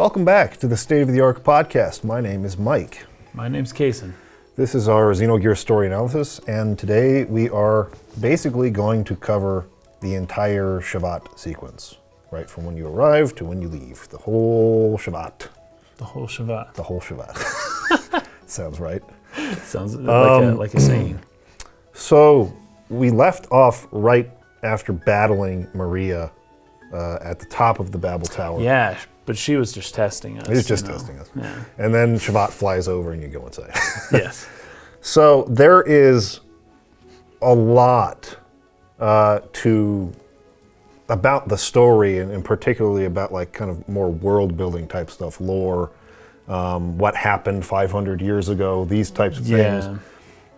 Welcome back to the State of the Arc podcast. My name is Mike. My name's Kason. This is our Xenogears story analysis, and today we are basically going to cover the entire Shevat sequence, right from when you arrive to when you leave. The whole Shevat. The whole Shevat. The whole Shevat. Sounds right. Sounds like a saying. So we left off right after battling Maria at the top of the Babel Tower. Yeah, but she was just testing us. It was just testing us. Yeah. And then Shevat flies over and you go inside. Yes. So there is a lot about the story and particularly about like kind of more world building type stuff, lore, what happened 500 years ago, these types of things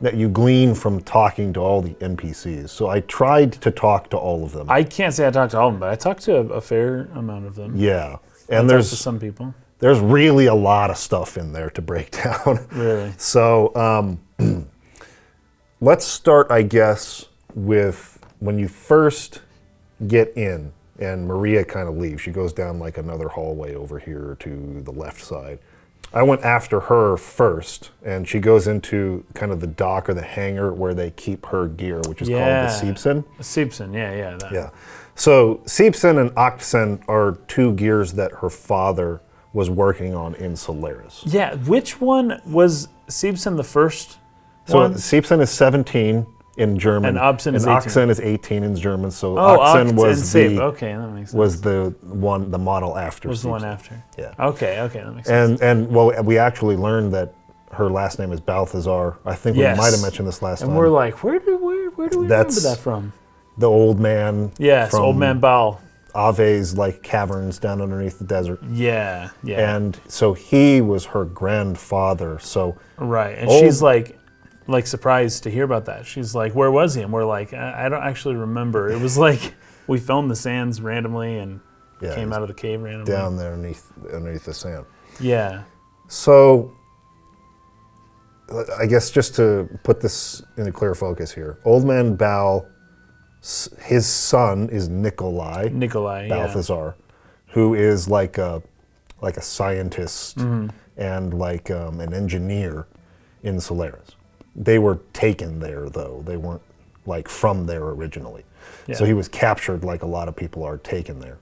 that you glean from talking to all the NPCs. So I tried to talk to all of them. I can't say I talked to all of them, but I talked to a fair amount of them. Yeah. And there's to some people. There's really a lot of stuff in there to break down. Really? So let's start, I guess, with when you first get in and Maria kind of leaves. She goes down like another hallway over here to the left side. I went after her first, and she goes into kind of the dock or the hangar where they keep her gear, which is called the Seepson. Seepson, yeah. That. Yeah. So Seepson and Octsen are two gears that her father was working on in Solaris. Yeah, which one was Seepson the first So one? Seepson is 17 in German, and Octsen is 18. Is 18 in German. So Octsen was the model after. Was Seepson. the one after? Yeah. Okay, that makes sense. And well, we actually learned that her last name is Balthasar. I think we might have mentioned this last time. And we're like, where do we remember that from? The old man. Yes, old man Baal. Ave's like caverns down underneath the desert. Yeah. And so he was her grandfather. So right, and she's like surprised to hear about that. She's like, "Where was he?" And we're like, "I don't actually remember." It was like we filmed the sands randomly and came out of the cave randomly. Down there underneath the sand. Yeah. So I guess just to put this in a clear focus here, Old Man Baal, his son is Nikolai Balthasar, who is like a scientist and like an engineer in Solaris. They were taken there though; they weren't like from there originally. Yeah. So he was captured, like a lot of people are taken there.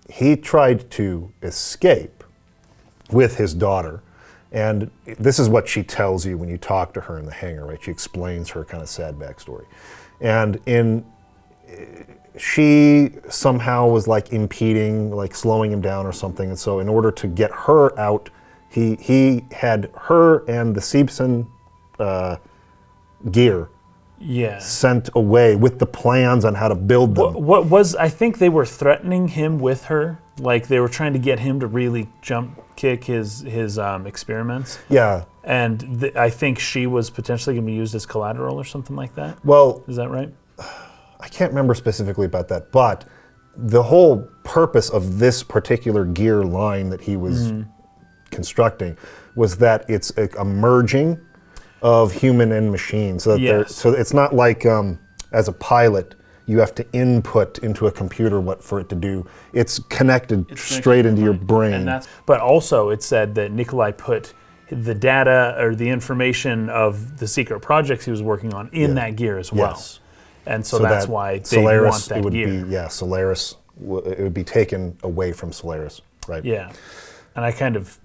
He tried to escape with his daughter. And this is what she tells you when you talk to her in the hangar, right? She explains her kind of sad backstory. And she somehow was like impeding, like slowing him down or something. And so in order to get her out, he had her and the Seepson gear sent away with the plans on how to build them. I think they were threatening him with her. Like they were trying to get him to really jump kick his experiments. Yeah. And I think she was potentially going to be used as collateral or something like that. Well, is that right? I can't remember specifically about that, but the whole purpose of this particular gear line that he was constructing was that it's a merging of human and machine. So it's not like as a pilot you have to input into a computer what for it to do. It's connected straight into your brain. But also it said that Nikolai put the data or the information of the secret projects he was working on in that gear as well. Yes. And so that's why they want that gear. Solaris, it would be taken away from Solaris, right? Yeah. And I kind of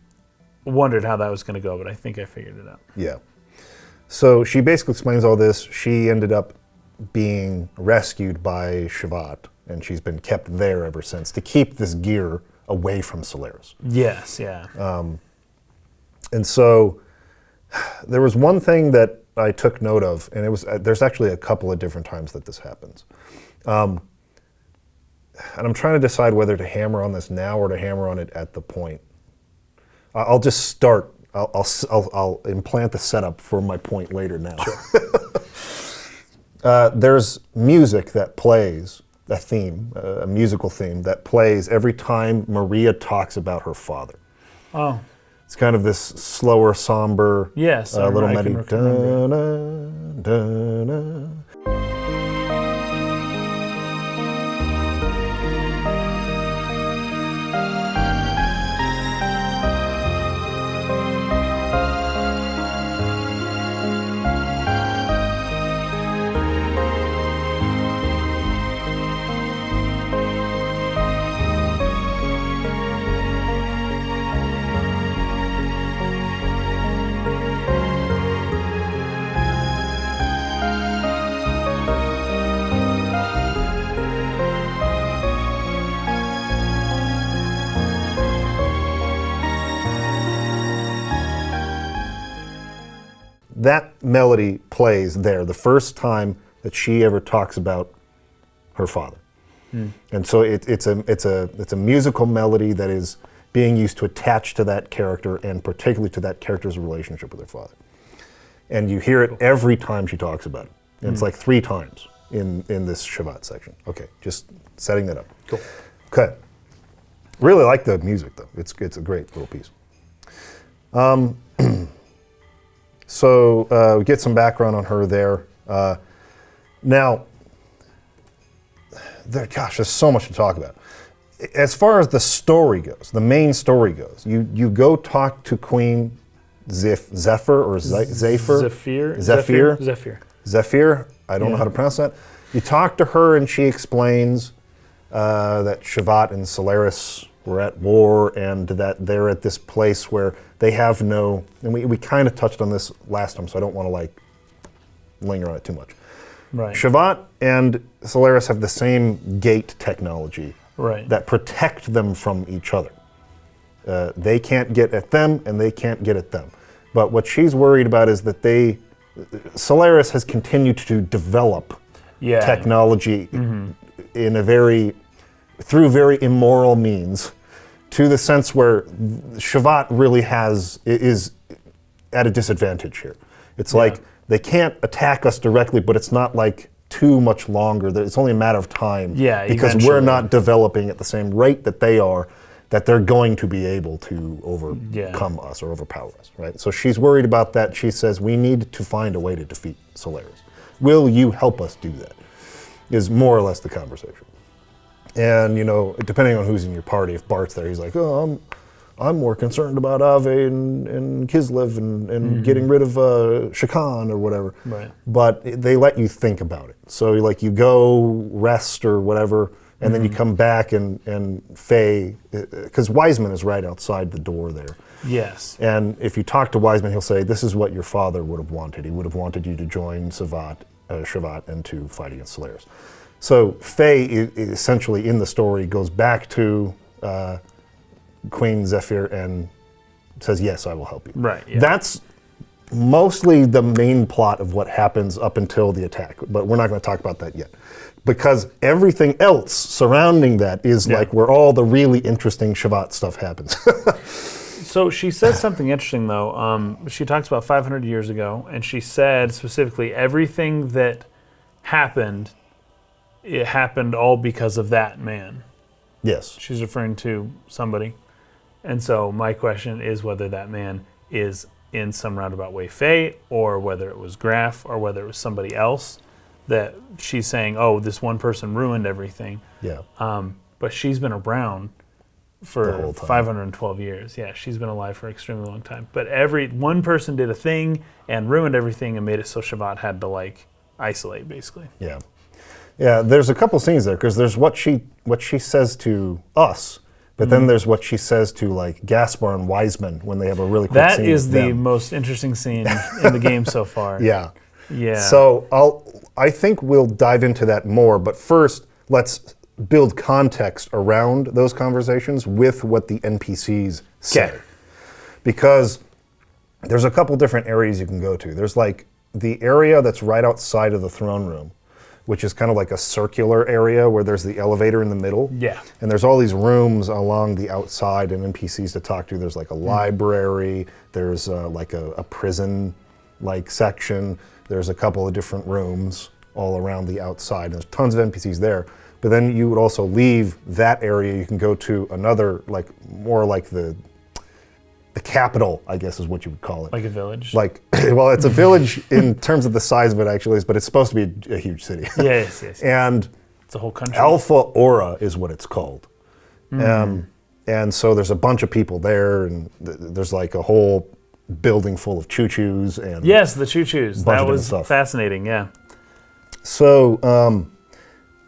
wondered how that was going to go, but I think I figured it out. Yeah. So she basically explains all this. She ended up being rescued by Shevat, and she's been kept there ever since to keep this gear away from Solaris. Yes, yeah. And so there was one thing that I took note of, and it was there's actually a couple of different times that this happens. And I'm trying to decide whether to hammer on this now or to hammer on it at the point. I'll just start. I'll implant the setup for my point later now. Sure. There's music that plays, a musical theme that plays every time Maria talks about her father. Oh. It's kind of this slower, somber, little melody. that melody plays there the first time that she ever talks about her father. And so it's a musical melody that is being used to attach to that character, and particularly to that character's relationship with her father. And you hear it every time she talks about it. And it's like 3 times in this Shevat section. Okay, just setting that up. Cool. Okay. Really like the music, though. It's a great little piece. So we get some background on her there. Now, there's so much to talk about. As far as the story goes, the main story goes, you go talk to Queen Zephyr or Zephyr? Zephyr. I don't know how to pronounce that. You talk to her and she explains that Shevat and Solaris were at war, and that they're at this place where they have no, and we kind of touched on this last time, so I don't want to like linger on it too much. Right. Shevat and Solaris have the same gate technology that protect them from each other. They can't get at them, and they can't get at them. But what she's worried about is that Solaris has continued to develop technology in through very immoral means, to the sense where Shevat really is at a disadvantage here. It's like they can't attack us directly, but it's not like too much longer. It's only a matter of time. Yeah, because we're not developing at the same rate that they are, that they're going to be able to overcome us or overpower us, right? So she's worried about that. She says, we need to find a way to defeat Solaris. Will you help us do that? Is more or less the conversation. And, depending on who's in your party, if Bart's there, he's like, oh, I'm more concerned about Ave and Kislev and getting rid of Shakan or whatever. Right. But they let you think about it. So you go rest or whatever, and then you come back and Faye, because Wiseman is right outside the door there. Yes. And if you talk to Wiseman, he'll say, this is what your father would have wanted. He would have wanted you to join Shevat and to fight against Solaris. So Faye, essentially in the story, goes back to Queen Zephyr and says, yes, I will help you. Right. Yeah. That's mostly the main plot of what happens up until the attack, but we're not going to talk about that yet. Because everything else surrounding that is like where all the really interesting Shevat stuff happens. So she says something interesting, though. She talks about 500 years ago, and she said specifically everything that happened, it happened all because of that man. Yes. She's referring to somebody. And so my question is whether that man is in some roundabout way Faye, or whether it was Graf, or whether it was somebody else that she's saying, oh, this one person ruined everything. Yeah. But she's been around for 512 years. Yeah, she's been alive for an extremely long time. But one person did a thing and ruined everything and made it so Shevat had to isolate, basically. Yeah. Yeah, there's a couple scenes there, because there's what she says to us, but then there's what she says to Gaspar and Wiseman when they have a really quick scene. That is the most interesting scene in the game so far. Yeah. Yeah. So I think we'll dive into that more, but first let's build context around those conversations with what the NPCs say. Okay. Because there's a couple different areas you can go to. There's the area that's right outside of the throne room, which is kind of like a circular area where there's the elevator in the middle. Yeah. And there's all these rooms along the outside and NPCs to talk to. There's a library, there's a prison section. There's a couple of different rooms all around the outside. And there's tons of NPCs there. But then you would also leave that area. You can go to another, more like the capital, I guess is what you would call it. Like a village? Well, it's a village in terms of the size of it, actually, but it's supposed to be a huge city. Yes. And it's a whole country. Alpha Aura is what it's called. And so there's a bunch of people there, and there's a whole building full of Chu-Chus. And yes, the Chu-Chus. That was fascinating, yeah. So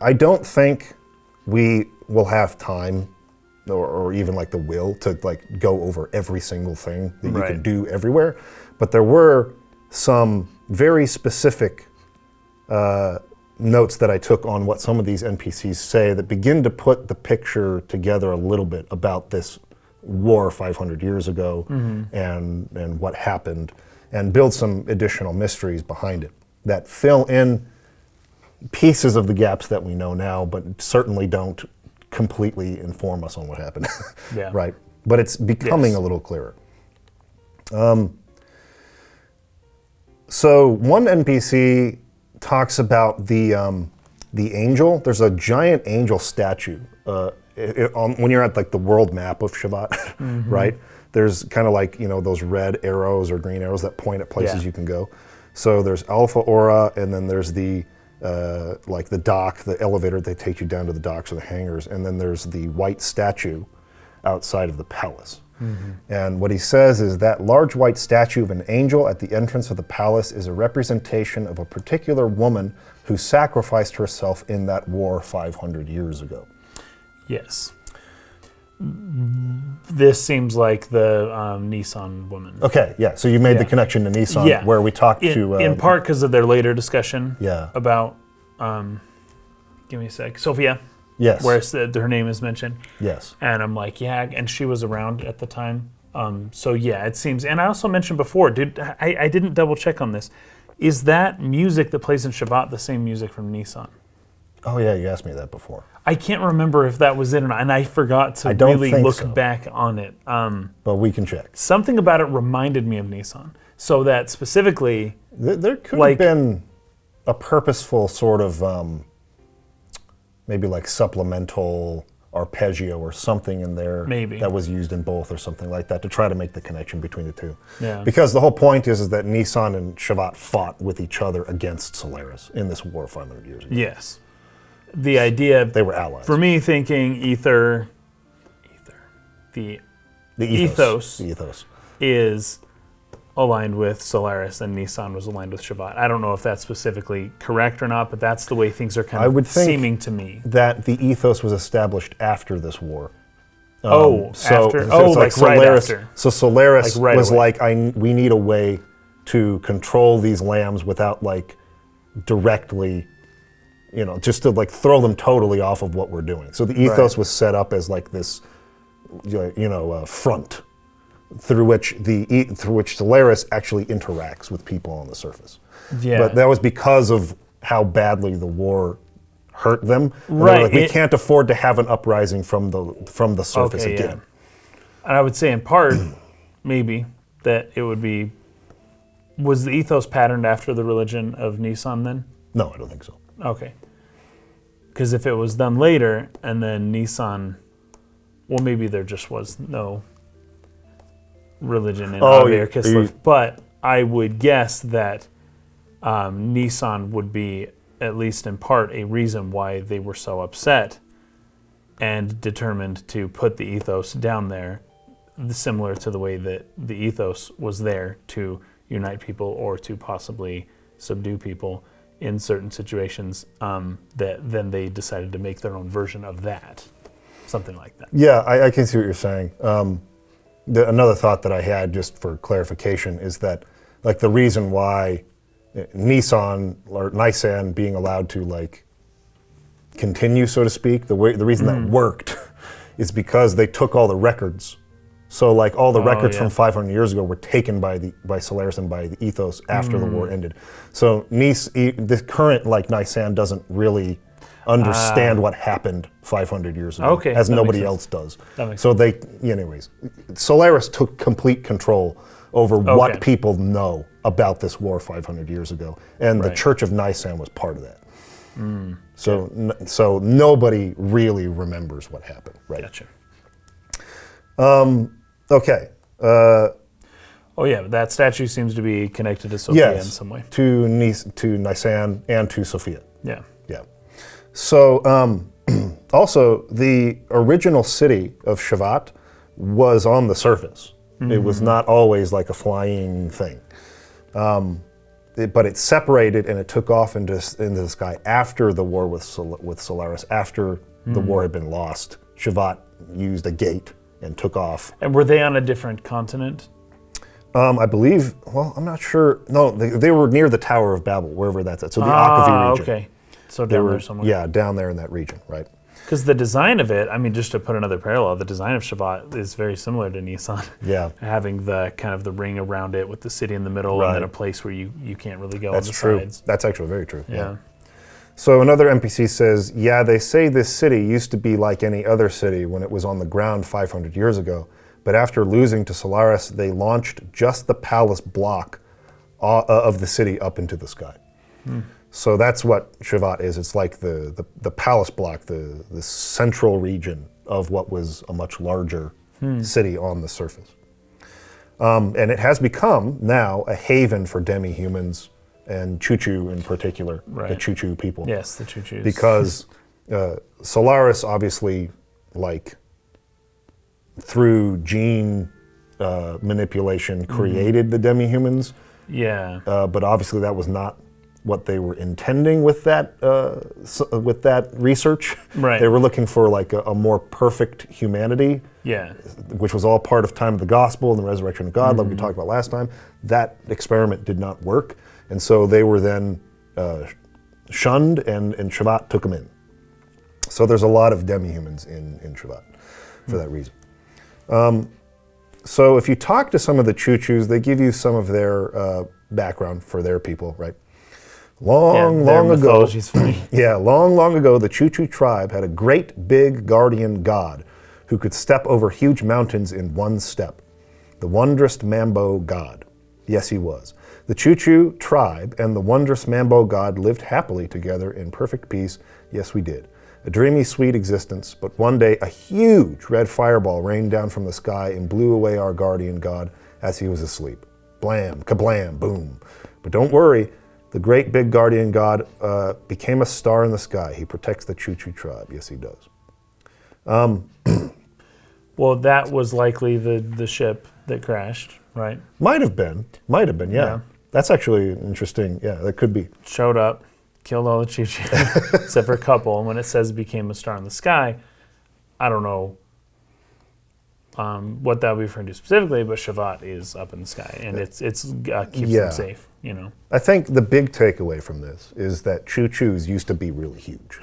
I don't think we will have time or even the will to go over every single thing that you can do everywhere. But there were some very specific notes that I took on what some of these NPCs say that begin to put the picture together a little bit about this war 500 years ago and what happened. and build some additional mysteries behind it that fill in pieces of the gaps that we know now, but certainly don't completely inform us on what happened. Yeah. Right? But it's becoming a little clearer. So one NPC talks about the angel. There's a giant angel statue when you're at like the world map of Shevat, right? There's kind of like, those red arrows or green arrows that point at places you can go. So there's Alpha Aura, and then there's the like the dock, the elevator that takes you down to the docks or the hangars, and then there's the white statue outside of the palace. And what he says is that large white statue of an angel at the entrance of the palace is a representation of a particular woman who sacrificed herself in that war 500 years ago. Yes. This seems like the Nissan woman. Okay, yeah. So you made the connection to Nissan, where we talked to... in part because of their later discussion about... give me a sec. Sophia. Yes. Where her name is mentioned. Yes. And I'm like, and she was around at the time. So yeah, it seems... And I also mentioned before, I didn't double check on this. Is that music that plays in Shevat the same music from Nissan? Oh yeah, you asked me that before. I can't remember if that was it or not, and I forgot to really look back on it. But we can check. Something about it reminded me of Nissan. So that specifically... There could have been a purposeful sort of... maybe like supplemental arpeggio or something in there that was used in both or something like that to try to make the connection between the two. Yeah. Because the whole point is that Nissan and Shevat fought with each other against Solaris in this war 500 years ago. Yes. The idea... They were allies. For me, thinking the ethos is aligned with Solaris and Nissan was aligned with Shevat. I don't know if that's specifically correct or not, but that's the way things are kind of seeming to me. That the ethos was established after this war. After? Like Solaris, right after. So Solaris was away. like, we need a way to control these lambs without like directly, just to like throw them totally off of what we're doing. So the ethos was set up as like this, front through which Solaris actually interacts with people on the surface. Yeah. But that was because of how badly the war hurt them. And right. Like, we can't afford to have an uprising from the surface again. Yeah. And I would say in part, maybe, that it would be... Was the ethos patterned after the religion of Nissan then? No, I don't think so. Okay. Because if it was done later, and then Nissan... Well, maybe there just was no religion in Avir Kislev. But I would guess that Nissan would be, at least in part, a reason why they were so upset and determined to put the ethos down there, similar to the way that the ethos was there to unite people or to possibly subdue people in certain situations, that then they decided to make their own version of that. Something like that. Yeah, I can see what you're saying. Another thought that I had, just for clarification, is that like the reason why Nissan or Nisan being allowed to like continue, so to speak, the reason that worked is because they took all the records. So like all the records from 500 years ago were taken by Solaris and by the ethos after the war ended. So the current like Nisan doesn't really understand what happened 500 years ago, as nobody else does. So anyways, Solaris took complete control over what people know about this war 500 years ago, and the Church of Nisan was part of that. So nobody really remembers what happened, right? Gotcha. Okay. But that statue seems to be connected to Sophia in some way. To Nisan and to Sophia. Yeah. Yeah. So, also, the original city of Shevat was on the surface. It was not always like a flying thing. But it separated and it took off into the sky after the war with Solaris, after the war had been lost. Shevat used a gate and took off. And were they on a different continent? I believe, I'm not sure. No, they were near the Tower of Babel, wherever that's at. So the Akavi region. Okay. So down there somewhere. Yeah, down there in that region, right? Because the design of it, I mean, just to put another parallel, the design of Shevat is very similar to Nissan. Yeah. Having the kind of the ring around it with the city in the middle and then a place where you can't really go That's on the true. sides. That's actually very true. Yeah. So another NPC says, yeah, they say this city used to be like any other city when it was on the ground 500 years ago. But after losing to Solaris, they launched just the palace block of the city up into the sky. So that's what Shevat is. It's like the palace block, the central region of what was a much larger city on the surface. And it has become now a haven for demi-humans and Chu-Chu in particular, the Chu-Chu people. Yes, the Chu-Chus. Because Solaris obviously, like, through gene manipulation, created the demi-humans. Yeah. But obviously that was not what they were intending with that research. Right. They were looking for like a more perfect humanity. Yeah. Which was all part of time of the gospel and the resurrection of God, like we talked about last time. That experiment did not work, and so they were then shunned, and Shevat took them in. So there's a lot of demi-humans in Shevat for that reason. So if you talk to some of the Chu-Chus, they give you some of their background for their people, right? Long ago, the Chu-Chu tribe had a great big guardian god who could step over huge mountains in one step. The wondrous Mambo god. Yes, he was. The Chu-Chu tribe and the wondrous Mambo god lived happily together in perfect peace. Yes, we did. A dreamy, sweet existence, but one day a huge red fireball rained down from the sky and blew away our guardian god as he was asleep. Blam, kablam, boom. But don't worry, the great big guardian god became a star in the sky. He protects the Chu-Chu tribe. Yes, he does. Well, that was likely the ship that crashed, right? Might have been, yeah. That's actually interesting. Yeah, that could be. Showed up, killed all the Chu-Chu, except for a couple. And when it says became a star in the sky, I don't know what that would be referring to specifically, but Shevat is up in the sky, and it keeps them safe, you know. I think the big takeaway from this is that Chu-Chus used to be really huge.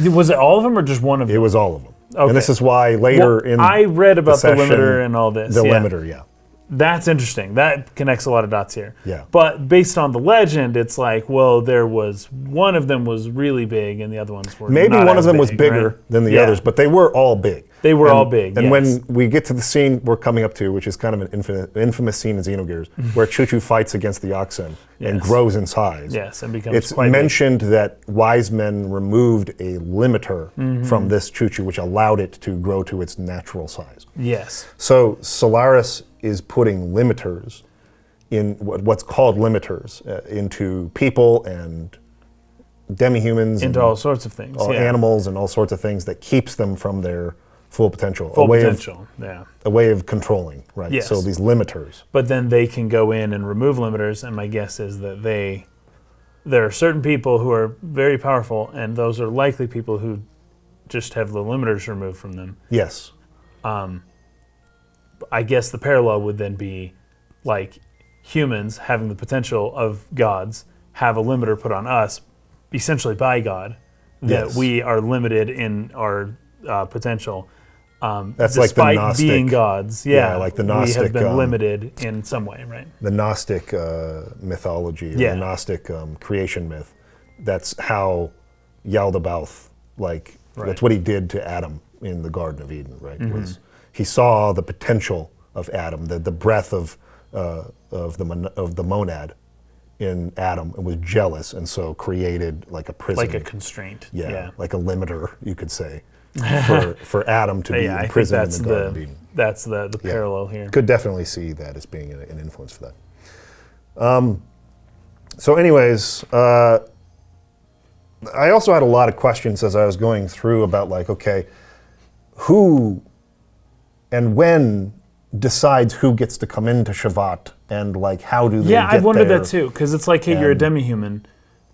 Was it all of them or just one of them? It was all of them. Okay. And this is why later in I read about the limiter and all this. The limiter, yeah. That's interesting. That connects a lot of dots here. Yeah. But based on the legend, it's like, well, there was one of them was really big and the other ones were maybe not one of them big, was bigger right? than the others, but they were all big. They were all big, And when we get to the scene we're coming up to, which is kind of an infamous scene in Xenogears, where Chu-Chu fights against the Oxen and grows in size. Yes, and becomes it's quite mentioned that Wiseman removed a limiter from this Chu-Chu, which allowed it to grow to its natural size. Yes. So Solaris is putting limiters in what's called limiters into people and demi-humans into all sorts of things, animals and all sorts of things that keeps them from their full potential. A way of controlling, right? Yes. So these limiters. But then they can go in and remove limiters, and my guess is that there are certain people who are very powerful, and those are likely people who just have the limiters removed from them. Yes. I guess the parallel would then be like humans having the potential of gods have a limiter put on us, essentially by God, that we are limited in our potential. That's like the Gnostic, despite being gods. like the Gnostic. We have been limited in some way, right? The Gnostic mythology, the Gnostic creation myth. That's how Yaldabaoth, that's what he did to Adam in the Garden of Eden, right? Was he saw the potential of Adam, the breath of the monad in Adam, and was jealous, and so created like a prison, like a constraint, like a limiter, you could say, for Adam to be imprisoned in the Garden of Eden. That's the parallel here. Could definitely see that as being an influence for that. So, anyways, I also had a lot of questions as I was going through about who and when decides who gets to come into Shevat, and how do they get there? Yeah, I've wondered that too, because it's like, hey, you're a demi-human,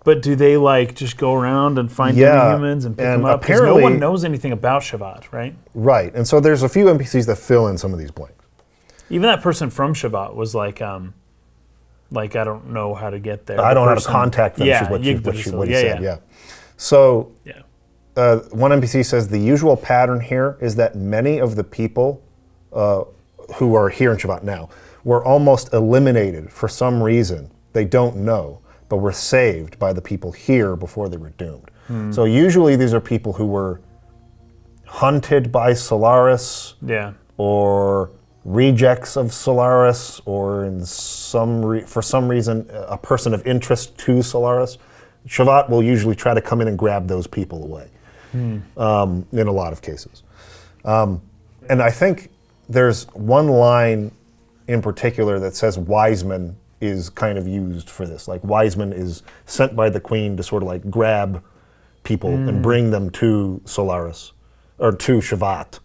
but do they just go around and find demi-humans and pick them up? Because no one knows anything about Shevat, right? Right, and so there's a few NPCs that fill in some of these blanks. Even that person from Shevat was like, I don't know how to get there. I don't know how to contact them, is what he said. So one NPC says the usual pattern here is that many of the people who are here in Shevat now were almost eliminated for some reason. They don't know, but were saved by the people here before they were doomed. So usually these are people who were hunted by Solaris, or rejects of Solaris, or in for some reason a person of interest to Solaris. Shevat will usually try to come in and grab those people away, in a lot of cases. And I think there's one line in particular that says Wiseman is kind of used for this. Like Wiseman is sent by the Queen to sort of like grab people and bring them to Solaris, or to Shevat,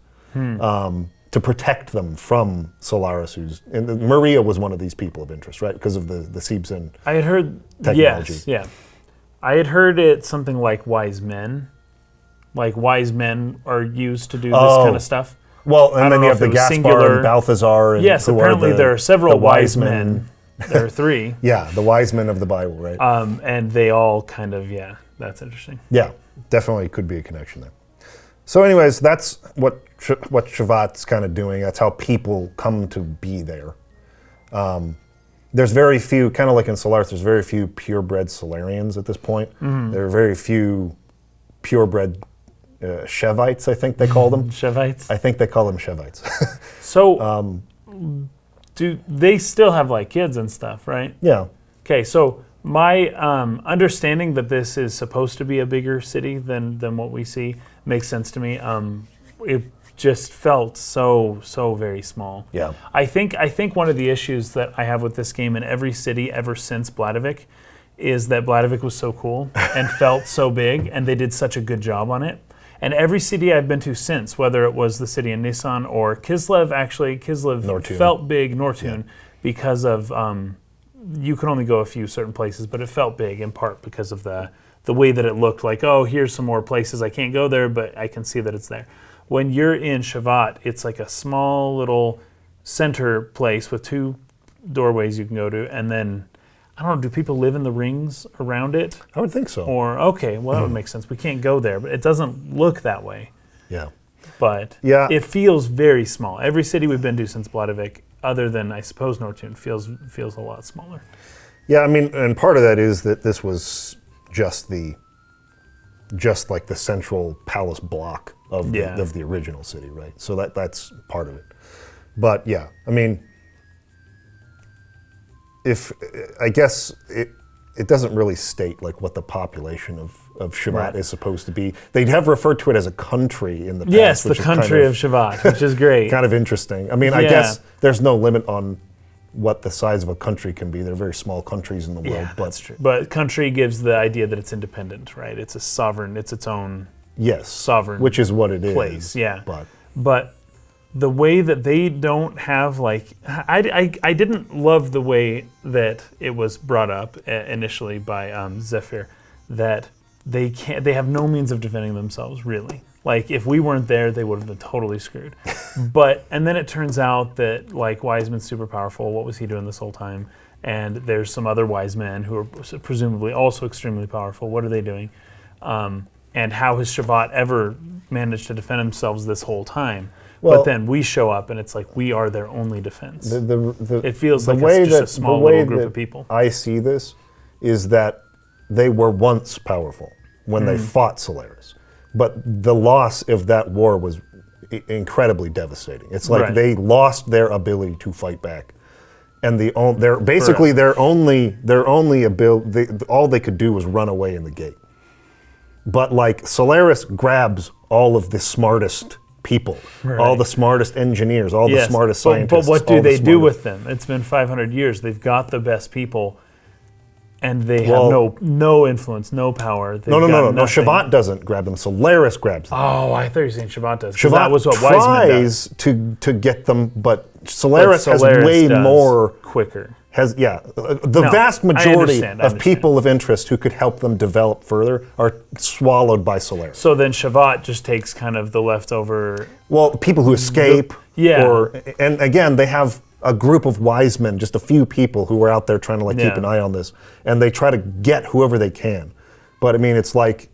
to protect them from Solaris. And Maria was one of these people of interest, right? Because of the Seebsen I had heard technology. Yes, yeah. I had heard it something like wise men. Like wise men are used to do this kind of stuff. Well, and then you have the Gaspar and Balthasar. And yes, apparently there are several wise men. There are 3. Yeah, the wise men of the Bible, right? And they all kind of, that's interesting. Yeah, definitely could be a connection there. So anyways, that's what Shevat's kind of doing. That's how people come to be there. There's very few, kind of like in Solaris, there's very few purebred Solarians at this point. There are very few purebred Shevites, I think they call them. Shevites? I think they call them Shevites. So, do they still have like kids and stuff, right? Yeah. Okay, so my understanding that this is supposed to be a bigger city than what we see makes sense to me. It just felt so very small. Yeah. I think one of the issues that I have with this game in every city ever since Bladovich is that Bladovich was so cool and felt so big, and they did such a good job on it. And every city I've been to since, whether it was the city in Nissan or Kislev, Nortune. Felt big, Nortune, because of, you could only go a few certain places, but it felt big in part because of the way that it looked like, oh, here's some more places. I can't go there, but I can see that it's there. When you're in Shevat, it's like a small little center place with 2 doorways you can go to, and then, I don't know, do people live in the rings around it? I would think so. Or, okay, well, that would make sense. We can't go there, but it doesn't look that way. Yeah. But it feels very small. Every city we've been to since Bladovich, other than, I suppose, Nortune, feels a lot smaller. Yeah, I mean, and part of that is that this was just like the central palace block of the original city, right? So that's part of it. But yeah, I mean, I guess it doesn't really state like what the population of Shevat is supposed to be. They'd have referred to it as a country in the past. Yes, the country of Shevat, which is great. Kind of interesting. I mean, I guess there's no limit on what the size of a country can be. They're very small countries in the world. Yeah, that's true. But country gives the idea that it's independent, right? It's a sovereign, it's its own sovereign which is what it place. is. Yeah. But the way that they don't have I didn't love the way that it was brought up initially by Zephyr, that they have no means of defending themselves, really. Like, if we weren't there, they would have been totally screwed. And then it turns out that, like, Wiseman's super powerful. What was he doing this whole time? And there's some other wise men who are presumably also extremely powerful. What are they doing? And how has Shevat ever managed to defend themselves this whole time? Well, but then we show up, and it's like we are their only defense. It feels like it's just a small little group of people. I see this is that they were once powerful when they fought Solaris. But the loss of that war was incredibly devastating. It's like they lost their ability to fight back, and their only ability, all they could do was run away in the gate. But like Solaris grabs all of the smartest people, all the smartest engineers, all the smartest scientists. But what do they do with them? It's been 500 years. They've got the best people. And they have no influence, no power. No. Shevat doesn't grab them. Solaris grabs them. Oh, I thought you were saying Shevat does. Shevat that was what Wiseman does. to get them, but Solaris has way more quicker. Vast majority of people of interest who could help them develop further are swallowed by Solaris. So then Shevat just takes kind of the leftover. Well, people who escape. And again, they have a group of wise men, just a few people who are out there trying to keep an eye on this, and they try to get whoever they can. But I mean, it's like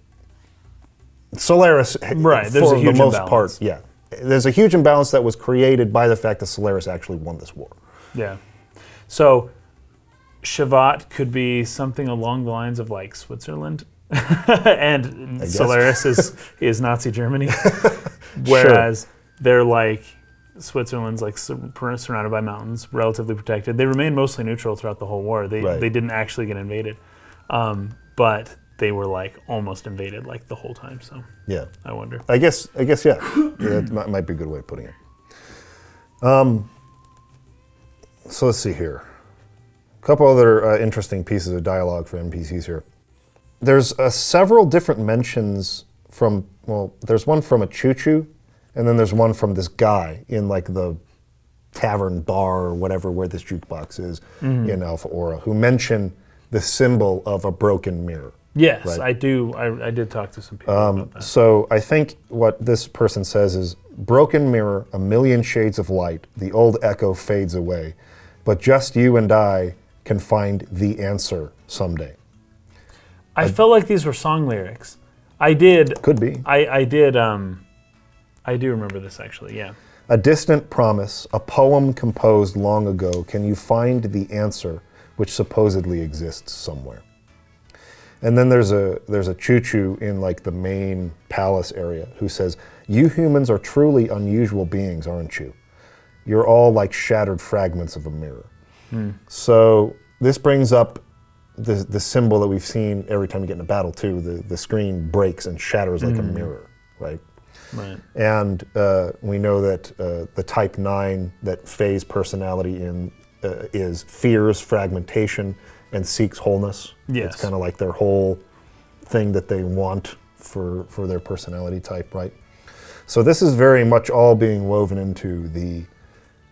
Solaris, right? There's for a huge the most imbalance. part, yeah. There's a huge imbalance that was created by the fact that Solaris actually won this war. Yeah. So Shevat could be something along the lines of like Switzerland, and Solaris is Nazi Germany, whereas they're like Switzerland's like surrounded by mountains, relatively protected. They remained mostly neutral throughout the whole war. They didn't actually get invaded, but they were like almost invaded like the whole time. So yeah, I wonder. I guess yeah. That might be a good way of putting it. So let's see here. A couple other interesting pieces of dialogue for NPCs here. There's several different mentions from, there's one from a Chu-Chu, and then there's one from this guy in like the tavern bar or whatever where this jukebox is in Alpha Aura, who mention the symbol of a broken mirror. Yes, right? I do. I did talk to some people about that. So I think what this person says is, broken mirror, a million shades of light, the old echo fades away, but just you and I can find the answer someday. I felt like these were song lyrics. I did. Could be. I did. I do remember this actually. Yeah. A distant promise, a poem composed long ago. Can you find the answer which supposedly exists somewhere? And then there's a Chu-Chu in like the main palace area who says, "You humans are truly unusual beings, aren't you? You're all like shattered fragments of a mirror." So this brings up the symbol that we've seen every time you get in a battle too. The screen breaks and shatters like a mirror, right? Right. And we know that the Type 9 that Faye's personality in is fears fragmentation and seeks wholeness. Yes. It's kind of like their whole thing that they want for their personality type, right? So this is very much all being woven into the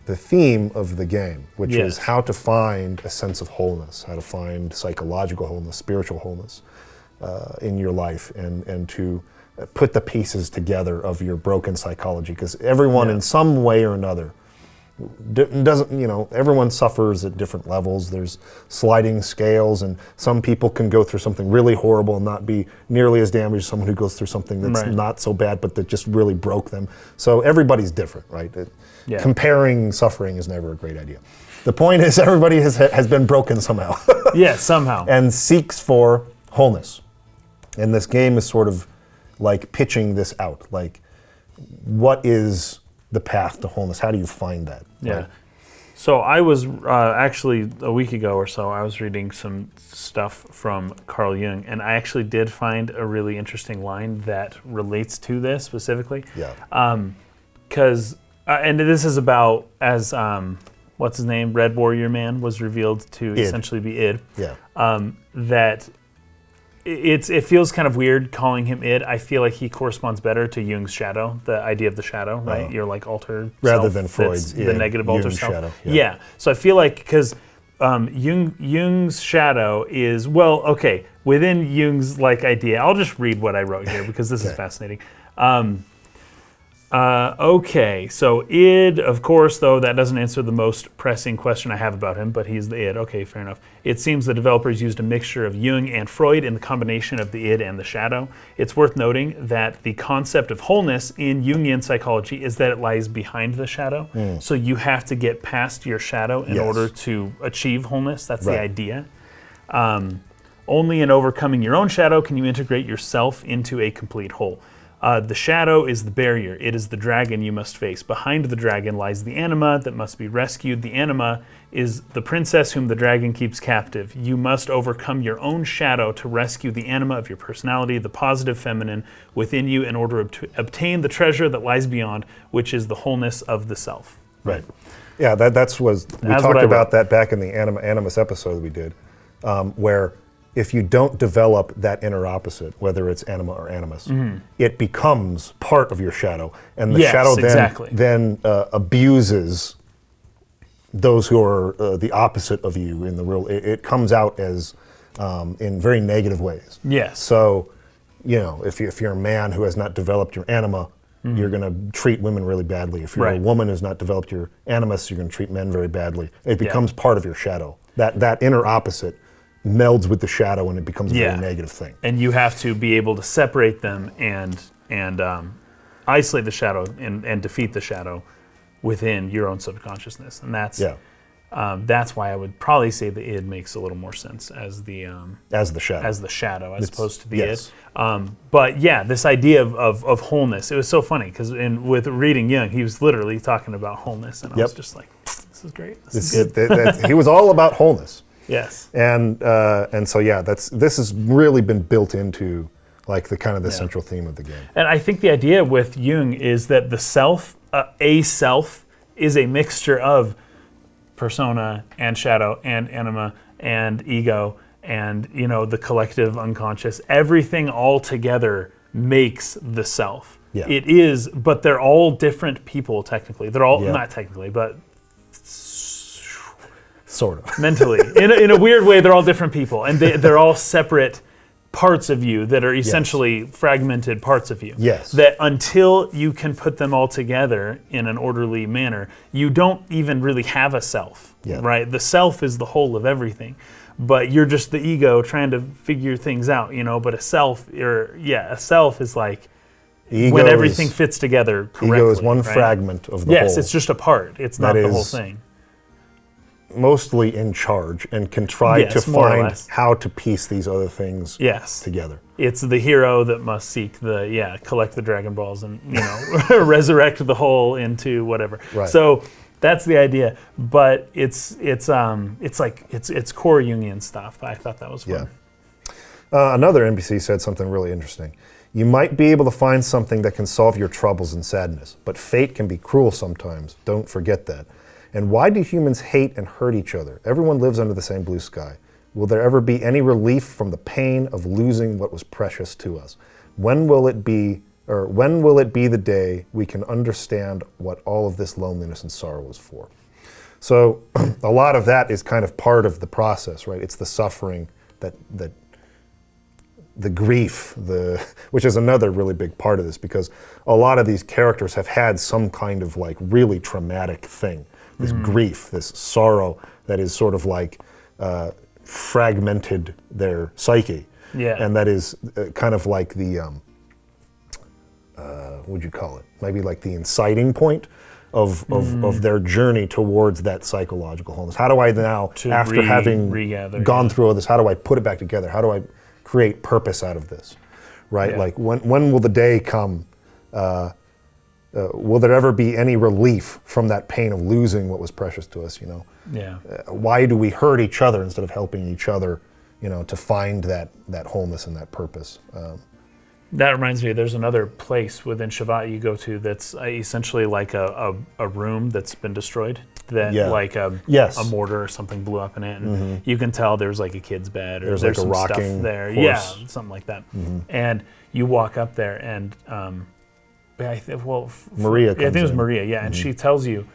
theme of the game, which is how to find a sense of wholeness, how to find psychological wholeness, spiritual wholeness in your life, and to put the pieces together of your broken psychology, because everyone in some way or another doesn't, everyone suffers at different levels. There's sliding scales, and some people can go through something really horrible and not be nearly as damaged as someone who goes through something that's not so bad, but that just really broke them. So everybody's different, right? Comparing suffering is never a great idea. The point is everybody has been broken somehow. Yes, somehow. And seeks for wholeness. And this game is sort of like pitching this out. Like, what is the path to wholeness? How do you find that? Yeah. Right? So I was actually a week ago or so, I was reading some stuff from Carl Jung, and I actually did find a really interesting line that relates to this specifically. Yeah. Because, and this is about as, what's his name, Red Warrior Man was revealed to essentially be id. Yeah. That it feels kind of weird calling him id. I feel like he corresponds better to Jung's shadow, the idea of the shadow, right? Your like alter rather self than Freud's the negative alter Jung's self. Shadow. Yeah. So I feel like because Jung's shadow is within Jung's like idea. I'll just read what I wrote here because this is fascinating. So id, of course, though, that doesn't answer the most pressing question I have about him, but he's the id. Okay, fair enough. It seems the developers used a mixture of Jung and Freud in the combination of the id and the shadow. It's worth noting that the concept of wholeness in Jungian psychology is that it lies behind the shadow. So you have to get past your shadow in order to achieve wholeness. That's the idea. Only in overcoming your own shadow can you integrate yourself into a complete whole. The shadow is the barrier. It is the dragon you must face. Behind the dragon lies the anima that must be rescued. The anima is the princess whom the dragon keeps captive. You must overcome your own shadow to rescue the anima of your personality, the positive feminine within you, in order to obtain the treasure that lies beyond, which is the wholeness of the self. Right. Yeah, we talked about that back in the Animus episode we did, where if you don't develop that inner opposite, whether it's anima or animus, it becomes part of your shadow. And the shadow then abuses those who are the opposite of you in the real. It comes out as in very negative ways. Yes. So, if you're a man who has not developed your anima, you're going to treat women really badly. If you're a woman who's not developed your animus, you're going to treat men very badly. It becomes part of your shadow. That inner opposite melds with the shadow, and it becomes a very negative thing. And you have to be able to separate them and and isolate the shadow and defeat the shadow within your own subconsciousness. And that's why I would probably say the id makes a little more sense as the shadow as opposed to the id. But yeah, this idea of wholeness, it was so funny because with reading Jung, he was literally talking about wholeness, and I was just like, this is great. This is good. He was all about wholeness. Yes. And so this has really been built into like the kind of the central theme of the game. And I think the idea with Jung is that the self, a self, is a mixture of persona and shadow and anima and ego and the collective unconscious. Everything all together makes the self. Yeah. It is, but they're all different people technically. They're all not technically, but sort of mentally. In a weird way, they're all different people, and they're all separate parts of you that are essentially fragmented parts of you. Yes. That until you can put them all together in an orderly manner, you don't even really have a self, right? The self is the whole of everything, but you're just the ego trying to figure things out, but a self is like when everything fits together correctly. Ego is one fragment of the whole. Yes, it's just a part. It's not the whole thing. Mostly in charge and can try to find how to piece these other things together. It's the hero that must seek collect the Dragon Balls and resurrect the whole into whatever. Right. So that's the idea, but it's core Jungian stuff. I thought that was fun. Another NPC said something really interesting. You might be able to find something that can solve your troubles and sadness, but fate can be cruel sometimes. Don't forget that. And why do humans hate and hurt each other? Everyone lives under the same blue sky. Will there ever be any relief from the pain of losing what was precious to us? When will it be the day we can understand what all of this loneliness and sorrow was for? So a lot of that is kind of part of the process, right? It's the suffering, the grief, which is another really big part of this, because a lot of these characters have had some kind of like really traumatic thing. This grief, this sorrow that is sort of like fragmented their psyche. Yeah. And that is kind of like the, what would you call it? Maybe like the inciting point of their journey towards that psychological wholeness. How do I now, after having gone through all this, how do I put it back together? How do I create purpose out of this, right? Yeah. Like when will the day come, will there ever be any relief from that pain of losing what was precious to us, Yeah. Why do we hurt each other instead of helping each other, to find that wholeness and that purpose? That reminds me, there's another place within Shevat you go to that's essentially like a room that's been destroyed. That like a mortar or something blew up in it, and you can tell there's like a kid's bed or there's like some stuff there. Horse. Yeah, something like that. And you walk up there, and Maria. I think it was Maria. And she tells you,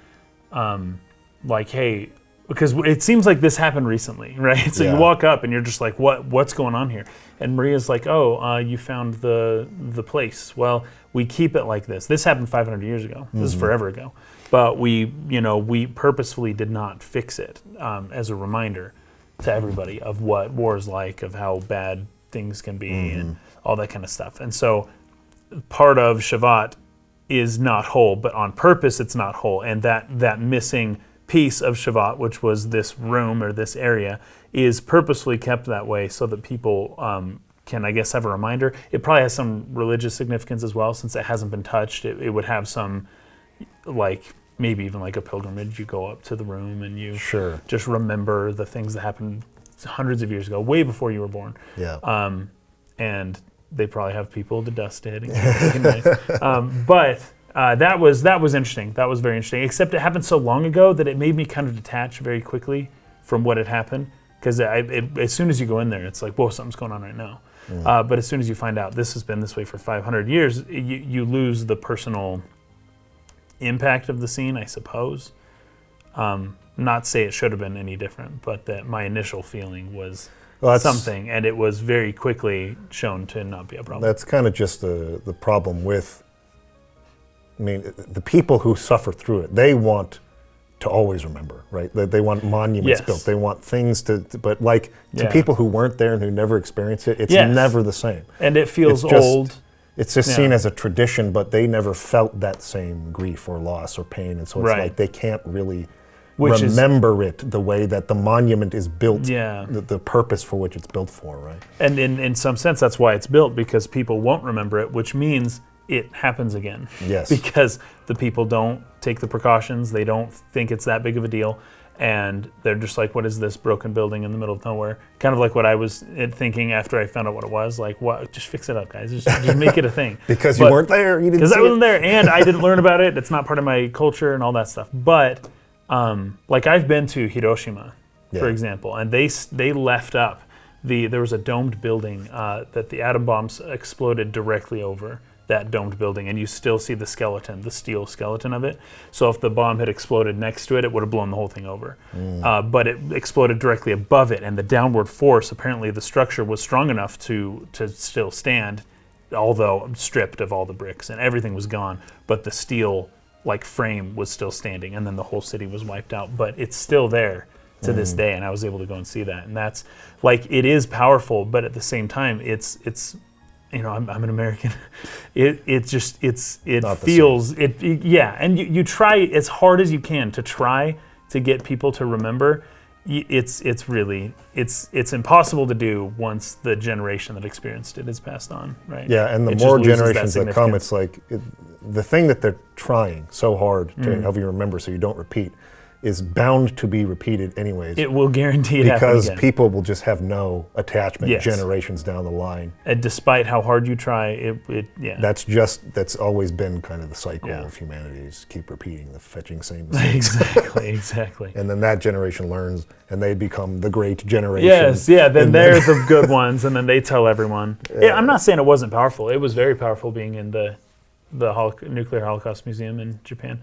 like, hey, because it seems like this happened recently, right? So you walk up and you're just like, what's going on here? And Maria's like, you found the place. Well, we keep it like this. This happened 500 years ago. This is forever ago. But we purposefully did not fix it as a reminder to everybody of what war is like, of how bad things can be, and all that kind of stuff. And so part of Shevat is not whole, but on purpose it's not whole. And that missing piece of Shevat, which was this room or this area, is purposefully kept that way so that people can, I guess, have a reminder. It probably has some religious significance as well, since it hasn't been touched. It would have some, like, maybe even like a pilgrimage. You go up to the room and you just remember the things that happened hundreds of years ago, way before you were born. Yeah. And they probably have people to dust it. But that was interesting. That was very interesting. Except it happened so long ago that it made me kind of detach very quickly from what had happened. Because as soon as you go in there, it's like, whoa, something's going on right now. But as soon as you find out this has been this way for 500 years, you lose the personal impact of the scene, I suppose. Not say it should have been any different, but that my initial feeling was something, and it was very quickly shown to not be a problem. That's kind of just the problem with, the people who suffer through it, they want to always remember, right? They want monuments built. They want things but like to people who weren't there and who never experienced it, it's never the same. And it feels old. It's just seen as a tradition, but they never felt that same grief or loss or pain, and so it's like they can't really remember it the way that the monument is built, the purpose for which it's built for, right? And in some sense, that's why it's built, because people won't remember it, which means it happens again. Yes. Because the people don't take the precautions, they don't think it's that big of a deal, and they're just like, what is this broken building in the middle of nowhere? Kind of like what I was thinking after I found out what it was, like, what? Just fix it up, guys. Just make it a thing. Because you weren't there, you didn't see it. Because I wasn't there, and I didn't learn about it. It's not part of my culture and all that stuff. But like I've been to Hiroshima, for example, and they left up there was a domed building that the atom bombs exploded directly over that domed building, and you still see the skeleton, the steel skeleton of it. So if the bomb had exploded next to it, it would have blown the whole thing over. But it exploded directly above it, and the downward force, apparently the structure was strong enough to still stand, although stripped of all the bricks, and everything was gone, but the steel frame was still standing, and then the whole city was wiped out. But it's still there to this day, and I was able to go and see that. And that's, it is powerful, but at the same time, it's I'm an American. It feels, and you try as hard as you can to try to get people to remember. It's impossible to do once the generation that experienced it is passed on, right? Yeah, and the more generations that come, it's like the thing that they're trying so hard to help you remember so you don't repeat is bound to be repeated anyways. It will guarantee it happens again. Because people will just have no attachment generations down the line. And despite how hard you try, That's always been kind of the cycle of humanity, is keep repeating the fetching same mistakes. Exactly. And then that generation learns, and they become the great generation. Yes, then they're the good ones, and then they tell everyone. I'm not saying it wasn't powerful. It was very powerful being in the Nuclear Holocaust Museum in Japan.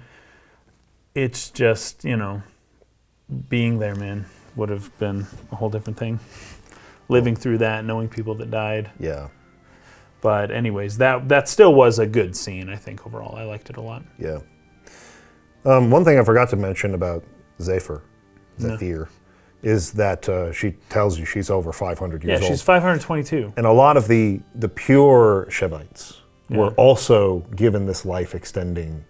It's just, being there, man, would have been a whole different thing. Living through that, knowing people that died. Yeah. But anyways, that still was a good scene, I think, overall. I liked it a lot. Yeah. One thing I forgot to mention about Zephyr, is that she tells you she's over 500 years old. Yeah, she's 522. And a lot of the pure Shevites were also given this life-extending,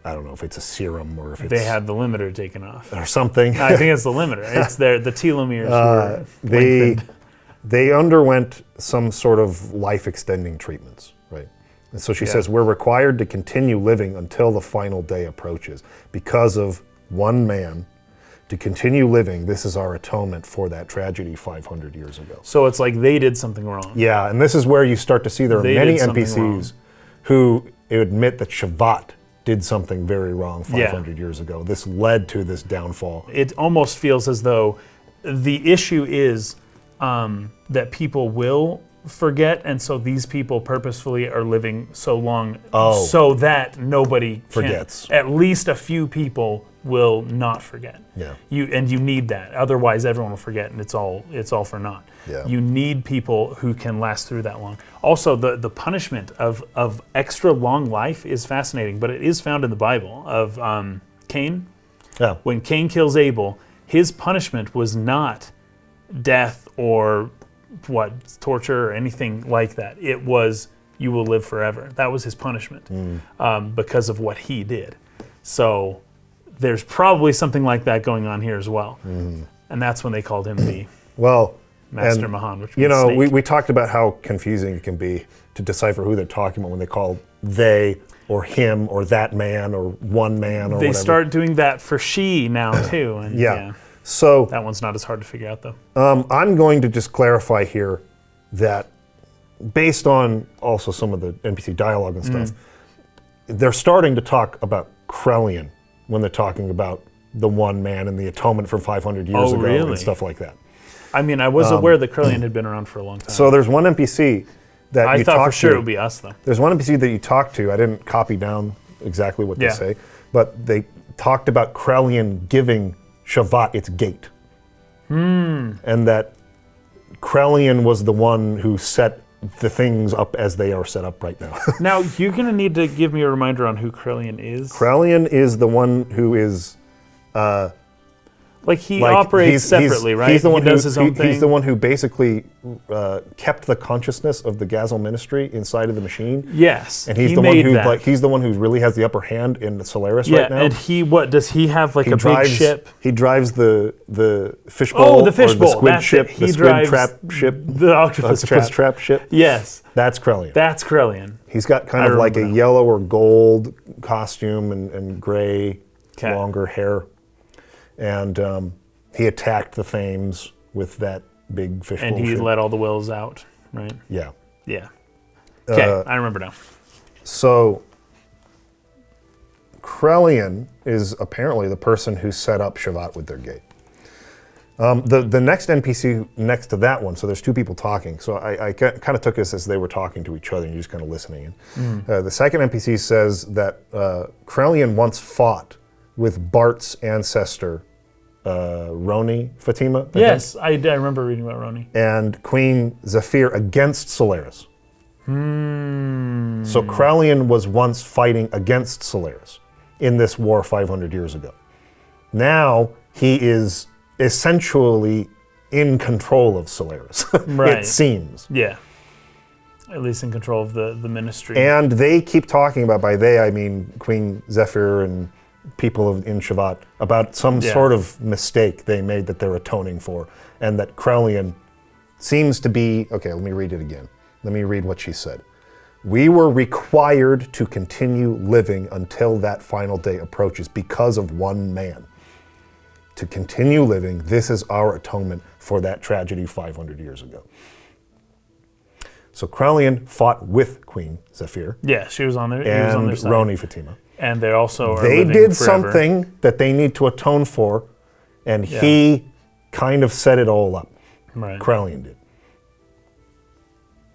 I don't know if it's a serum or if it's... They had the limiter taken off. Or something. I think it's the limiter. It's the telomeres were lengthened. They underwent some sort of life-extending treatments, right? And so she says, we're required to continue living until the final day approaches. Because of one man, to continue living, this is our atonement for that tragedy 500 years ago. So it's like they did something wrong. Yeah, and this is where you start to see there are many NPCs who admit that Shevat did something very wrong 500 years ago. This led to this downfall. It almost feels as though the issue is that people will forget, and so these people purposefully are living so long so that nobody forgets. At least a few people will not forget. Yeah. You need that. Otherwise, everyone will forget, and it's all for naught. Yeah. You need people who can last through that long. Also, the punishment of extra long life is fascinating, but it is found in the Bible of Cain. Yeah. When Cain kills Abel, his punishment was not death or torture or anything like that. It was, you will live forever. That was his punishment because of what he did. So there's probably something like that going on here as well. And that's when they called him the Master Mahan, which means we talked about how confusing it can be to decipher who they're talking about when they call they or him or that man or one man or whatever. They start doing that for she now too. And So that one's not as hard to figure out though. I'm going to just clarify here that based on also some of the NPC dialogue and stuff, they're starting to talk about Krellian when they're talking about the one man and the atonement from 500 years ago and stuff like that. I mean, I was aware that Krellian had been around for a long time. So there's one NPC that I thought for sure it would be us though. There's one NPC that you talk to. I didn't copy down exactly what they say, but they talked about Krellian giving Shevat its gate. And that Krellian was the one who set the things up as they are set up right now. Now, you're going to need to give me a reminder on who Krellian is. Krellian is the one who is... Like he operates separately, right? He's the one he does his own thing. He's the one who basically kept the consciousness of the Gazel Ministry inside of the machine. Yes, and he's the one who he's the one who really has the upper hand in Solaris right now. Yeah, and what does he have like big ship? He drives the fishbowl. Oh, the fishbowl. The squid ship. He the drives squid trap ship. The octopus trap ship. Yes, that's Krellian. That's Krellian. He's got kind of like a yellow or gold costume and gray, longer hair, and he attacked the Thames with that big fishbowl. And he let all the wills out, right? Yeah. Yeah. Okay, I remember now. So, Krellian is apparently the person who set up Shevat with their gate. The next NPC next to that one, so there's two people talking. So I kind of took this as they were talking to each other and you're just kind of listening. The second NPC says that Krellian once fought with Bart's ancestor, Roni Fatima. Yes, I remember reading about Roni. And Queen Zephyr against Solaris. So Krellian was once fighting against Solaris in this war 500 years ago. Now he is essentially in control of Solaris, it seems. Yeah, at least in control of the ministry. And they keep talking about, by they I mean Queen Zephyr and people in Shevat, about some sort of mistake they made that they're atoning for, and that Krellian seems to be, okay, let me read it again. Let me read what she said. We were required to continue living until that final day approaches because of one man. To continue living, this is our atonement for that tragedy 500 years ago. So Krellian fought with Queen Zephyr. Yeah, she was on there. And Roni Fatima. And they also are They living did forever. something that they need to atone for, and he kind of set it all up. Right. Krellian did.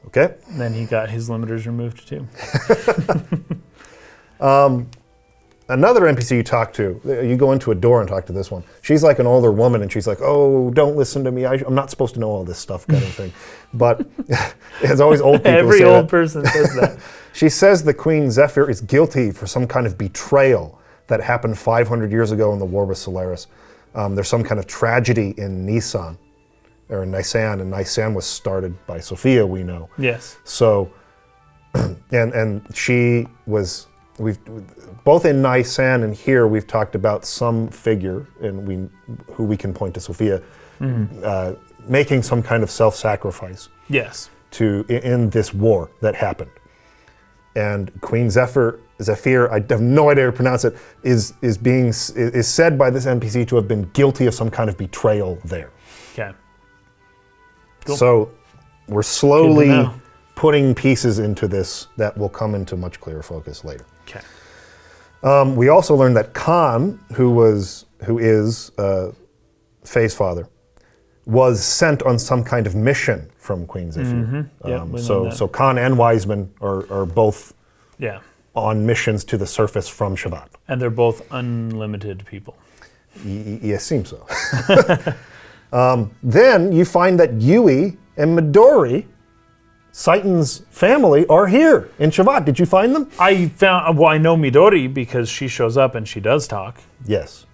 Okay? And then he got his limiters removed too. Another NPC you talk to, you go into a door and talk to this one. She's like an older woman, and she's like, oh, don't listen to me. I'm not supposed to know all this stuff kind of thing. But it's always old people Every say old that. person says that. She says the Queen Zephyr is guilty for some kind of betrayal that happened 500 years ago in the war with Solaris. There's some kind of tragedy in Nisan, or in Nisan, and Nisan was started by Sophia, we know. Yes. So, and she was, both in Nisan and here, we've talked about some figure, and who we can point to Sophia, making some kind of self-sacrifice. Yes. In this war that happened. And Queen Zephyr, I have no idea how to pronounce it, is said by this NPC to have been guilty of some kind of betrayal there. Okay. Cool. So we're slowly putting pieces into this that will come into much clearer focus later. Okay. We also learned that Khan, who is Faye's father, was sent on some kind of mission from Queen Zephyr. So Khan and Wiseman are both on missions to the surface from Shevat. And they're both unlimited people. Yes, seems so. Then you find that Yui and Midori, Saitan's family, are here in Shevat. Did you find them? I know Midori because she shows up and she does talk. Yes.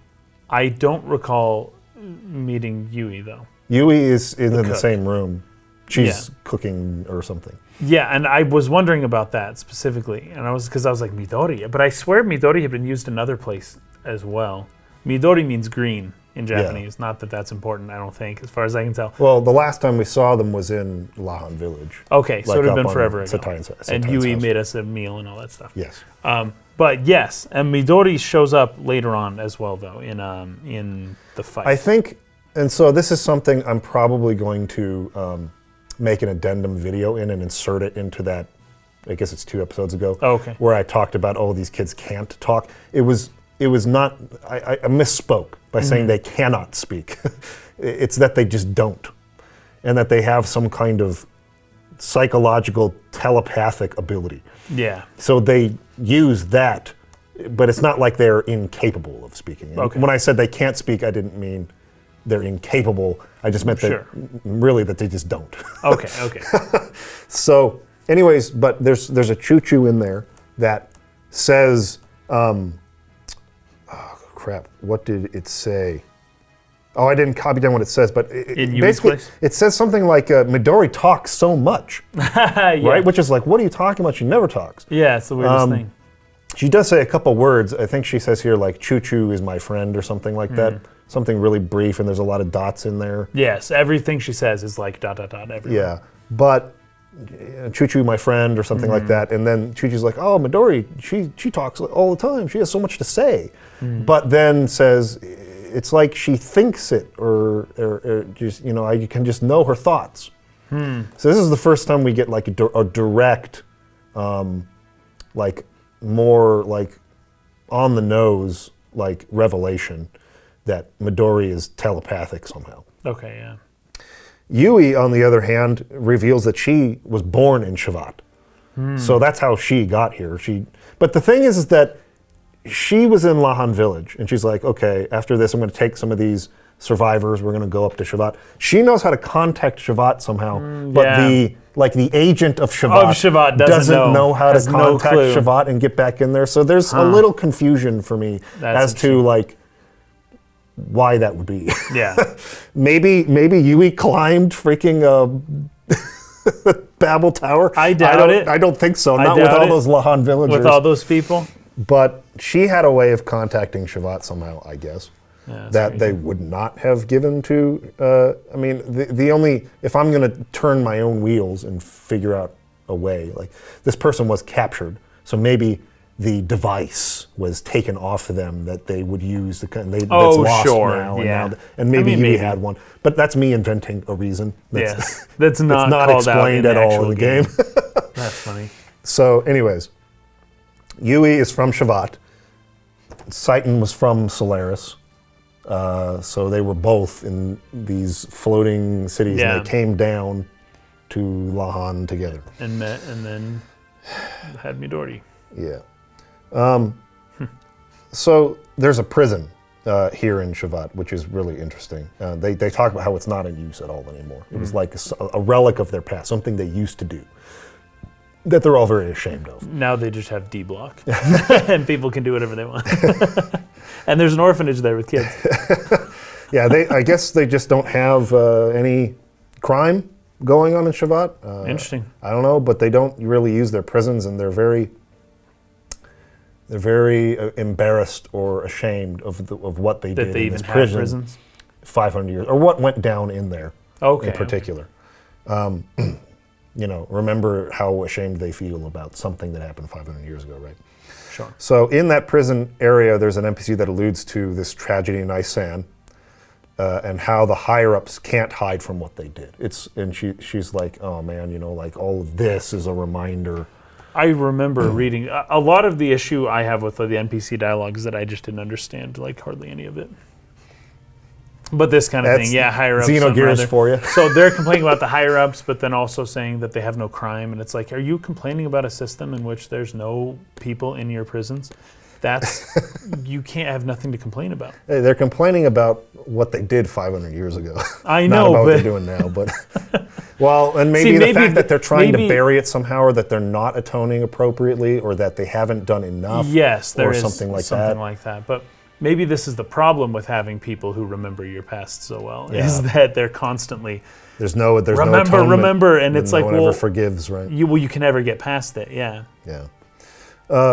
I don't recall meeting Yui though. Yui is in the same room. She's cooking or something. Yeah, and I was wondering about that specifically, and because I was like Midori, but I swear Midori had been used another place as well. Midori means green in Japanese. Not that that's important, I don't think, as far as I can tell. Well, the last time we saw them was in Lahan Village. Okay, so it had been forever ago. Satai's and Yui house. made us a meal and all that stuff. Yes. But yes, and Midori shows up later on as well, though, in the fight. I think, and so this is something I'm probably going to make an addendum video in and insert it into that, I guess it's 2 episodes ago, where I talked about, these kids can't talk. It was not, I misspoke by saying they cannot speak. It's that they just don't. And that they have some kind of psychological telepathic ability. Yeah. So they use that, but it's not like they're incapable of speaking. Okay. When I said they can't speak, I didn't mean they're incapable. I just meant that really that they just don't. Okay. So anyways, but there's a Chu-Chu in there that says, what did it say? Oh, I didn't copy down what it says, but basically it says something like Midori talks so much, right? Which is like, what are you talking about? She never talks. Yeah, it's the weirdest thing. She does say a couple words. I think she says here like Chu-Chu is my friend or something like that. Something really brief, and there's a lot of dots in there. Yes, everything she says is like ... everywhere. Yeah, but Chu-Chu my friend or something like that, and then Chu-Chu's like, oh, Midori, she talks all the time. She has so much to say, but then says, it's like she thinks it, or just, you know, you can just know her thoughts. So this is the first time we get like a direct, like more like on the nose, like revelation that Midori is telepathic somehow. Okay, yeah. Yui, on the other hand, reveals that she was born in Shevat. So that's how she got here. But the thing is that she was in Lahan village, and she's like, okay, after this I'm going to take some of these survivors, we're going to go up to Shevat. She knows how to contact Shevat somehow, but the agent of Shevat doesn't know how to contact Shevat and get back in there. So there's a little confusion for me as to like why that would be. Yeah. maybe Yui climbed freaking Babel Tower. I doubt it. I don't think so. Not with all those Lahan villagers. With all those people. But she had a way of contacting Shevat somehow, I guess, that they would not have given to. I mean, the only, if I'm going to turn my own wheels and figure out a way, like this person was captured, so maybe the device was taken off of them that they would use. That's lost now, and maybe Yui had one. But that's me inventing a reason. That's not explained at all in the game. That's funny. So, anyways. Yui is from Shevat. Seitan was from Solaris. So they were both in these floating cities, and they came down to Lahan together. And met, and then had Midori. Yeah. So there's a prison here in Shevat, which is really interesting. They talk about how it's not in use at all anymore. It was like a relic of their past, something they used to do, that they're all very ashamed of. Now they just have D block, and people can do whatever they want. And there's an orphanage there with kids. Yeah, I guess they just don't have any crime going on in Shevat. Interesting. I don't know, but they don't really use their prisons, and they're very embarrassed or ashamed of what they did in this prison. Prisons? 500 years, or what went down in there in particular. Okay. You know, remember how ashamed they feel about something that happened 500 years ago, right? Sure. So in that prison area, there's an NPC that alludes to this tragedy in Isan, and how the higher-ups can't hide from what they did. She's like, oh man, you know, like all of this is a reminder. I remember reading, a lot of the issue I have with the NPC dialogue is that I just didn't understand like hardly any of it. But this kind of thing, higher-ups. Xenogears for you. So they're complaining about the higher-ups, but then also saying that they have no crime. And it's like, are you complaining about a system in which there's no people in your prisons? You can't have nothing to complain about. Hey, they're complaining about what they did 500 years ago. I know, not about what they're doing now, but... Well, and maybe the fact that they're trying to bury it somehow, or that they're not atoning appropriately, or that they haven't done enough. Yes, there is something like that. But maybe this is the problem with having people who remember your past so well, is that they're constantly no atonement, remember, and it's like, no one ever forgives, right? You can never get past it, yeah.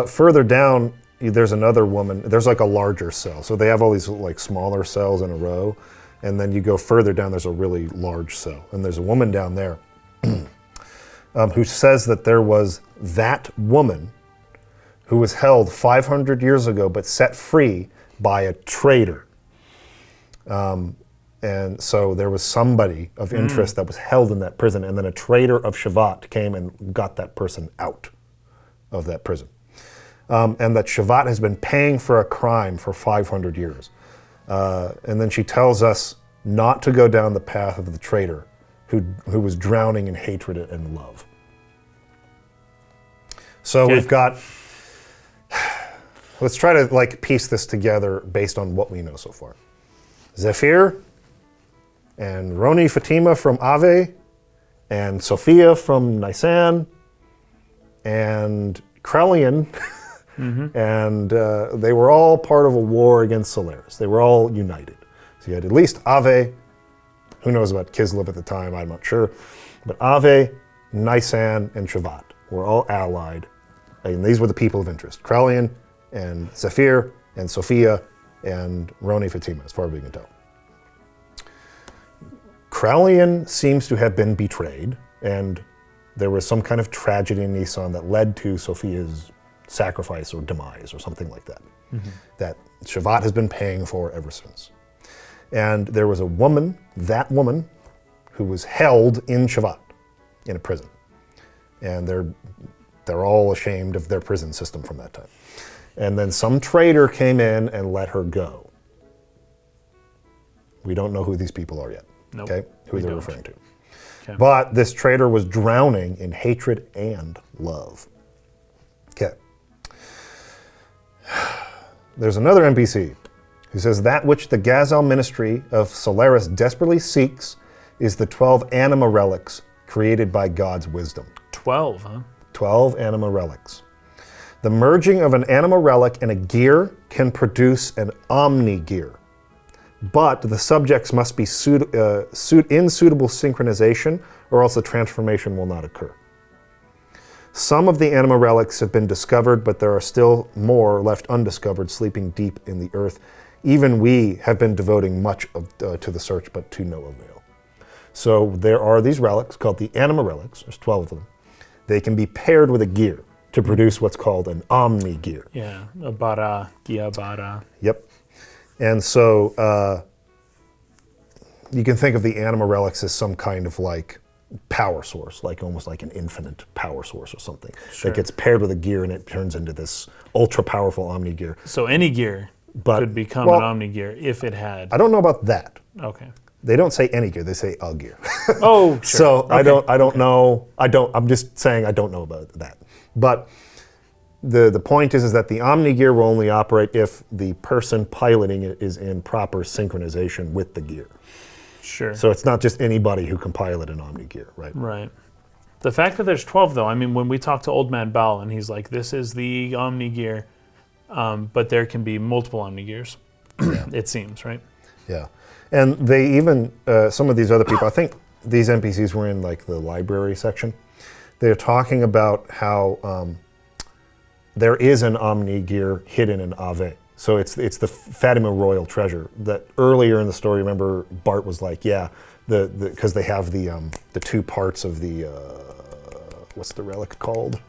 Further down, there's another woman. There's like a larger cell, so they have all these like smaller cells in a row, and then you go further down. There's a really large cell, and there's a woman down there who says that there was that woman who was held 500 years ago, but set free by a traitor. And so there was somebody of interest that was held in that prison, and then a traitor of Shevat came and got that person out of that prison. And that Shevat has been paying for a crime for 500 years. And then she tells us not to go down the path of the traitor who was drowning in hatred and love. So we've got... Let's try to like piece this together based on what we know so far. Zephyr and Roni Fatima from Ave, and Sophia from Nisan, and Krelian, and they were all part of a war against Solaris. They were all united. So So you had at least Ave, who knows about Kislev at the time, I'm not sure, but Ave, Nisan, and Shevat were all allied, and these were the people of interest. Krelian and Zephyr and Sophia and Roni Fatima, as far as we can tell. Krelian seems to have been betrayed, and there was some kind of tragedy in Nisan that led to Sophia's sacrifice or demise or something like that, that Shevat has been paying for ever since. And there was a woman, that woman, who was held in Shevat, in a prison. And they're all ashamed of their prison system from that time. And then some traitor came in and let her go. We don't know who these people are yet, okay? Who they're referring to. Okay. But this traitor was drowning in hatred and love. Okay. There's another NPC who says that which the Gazelle ministry of Solaris desperately seeks is the 12 anima relics created by God's wisdom. 12, huh? 12 anima relics. The merging of an anima relic and a gear can produce an omni gear, but the subjects must be in suitable synchronization or else the transformation will not occur. Some of the anima relics have been discovered, but there are still more left undiscovered, sleeping deep in the earth. Even we have been devoting much to the search, but to no avail. So there are these relics called the anima relics. There's 12 of them. They can be paired with a gear to produce what's called an omni gear. Yeah, a bara, gia bara. Yep. And so you can think of the anima relics as some kind of like power source, like almost like an infinite power source or something that gets paired with a gear and it turns into this ultra powerful omni gear. So any gear could become an omni gear if it had. I don't know about that. Okay. They don't say any gear; they say a gear. Oh, sure. So okay. I don't know. I'm just saying I don't know about that. But the point is that the omni gear will only operate if the person piloting it is in proper synchronization with the gear. Sure. So it's not just anybody who can pilot an omni gear, right? Right. The fact that there's 12, though, I mean, when we talk to Old Man Bal and he's like, this is the omni gear, but there can be multiple omni gears, it seems, right? Yeah. And they even, some of these other people, I think these NPCs were in like the library section. They're talking about how there is an omni gear hidden in Ave. So it's the Fatima royal treasure that earlier in the story, remember Bart was like, yeah, because they have the two parts of the, what's the relic called?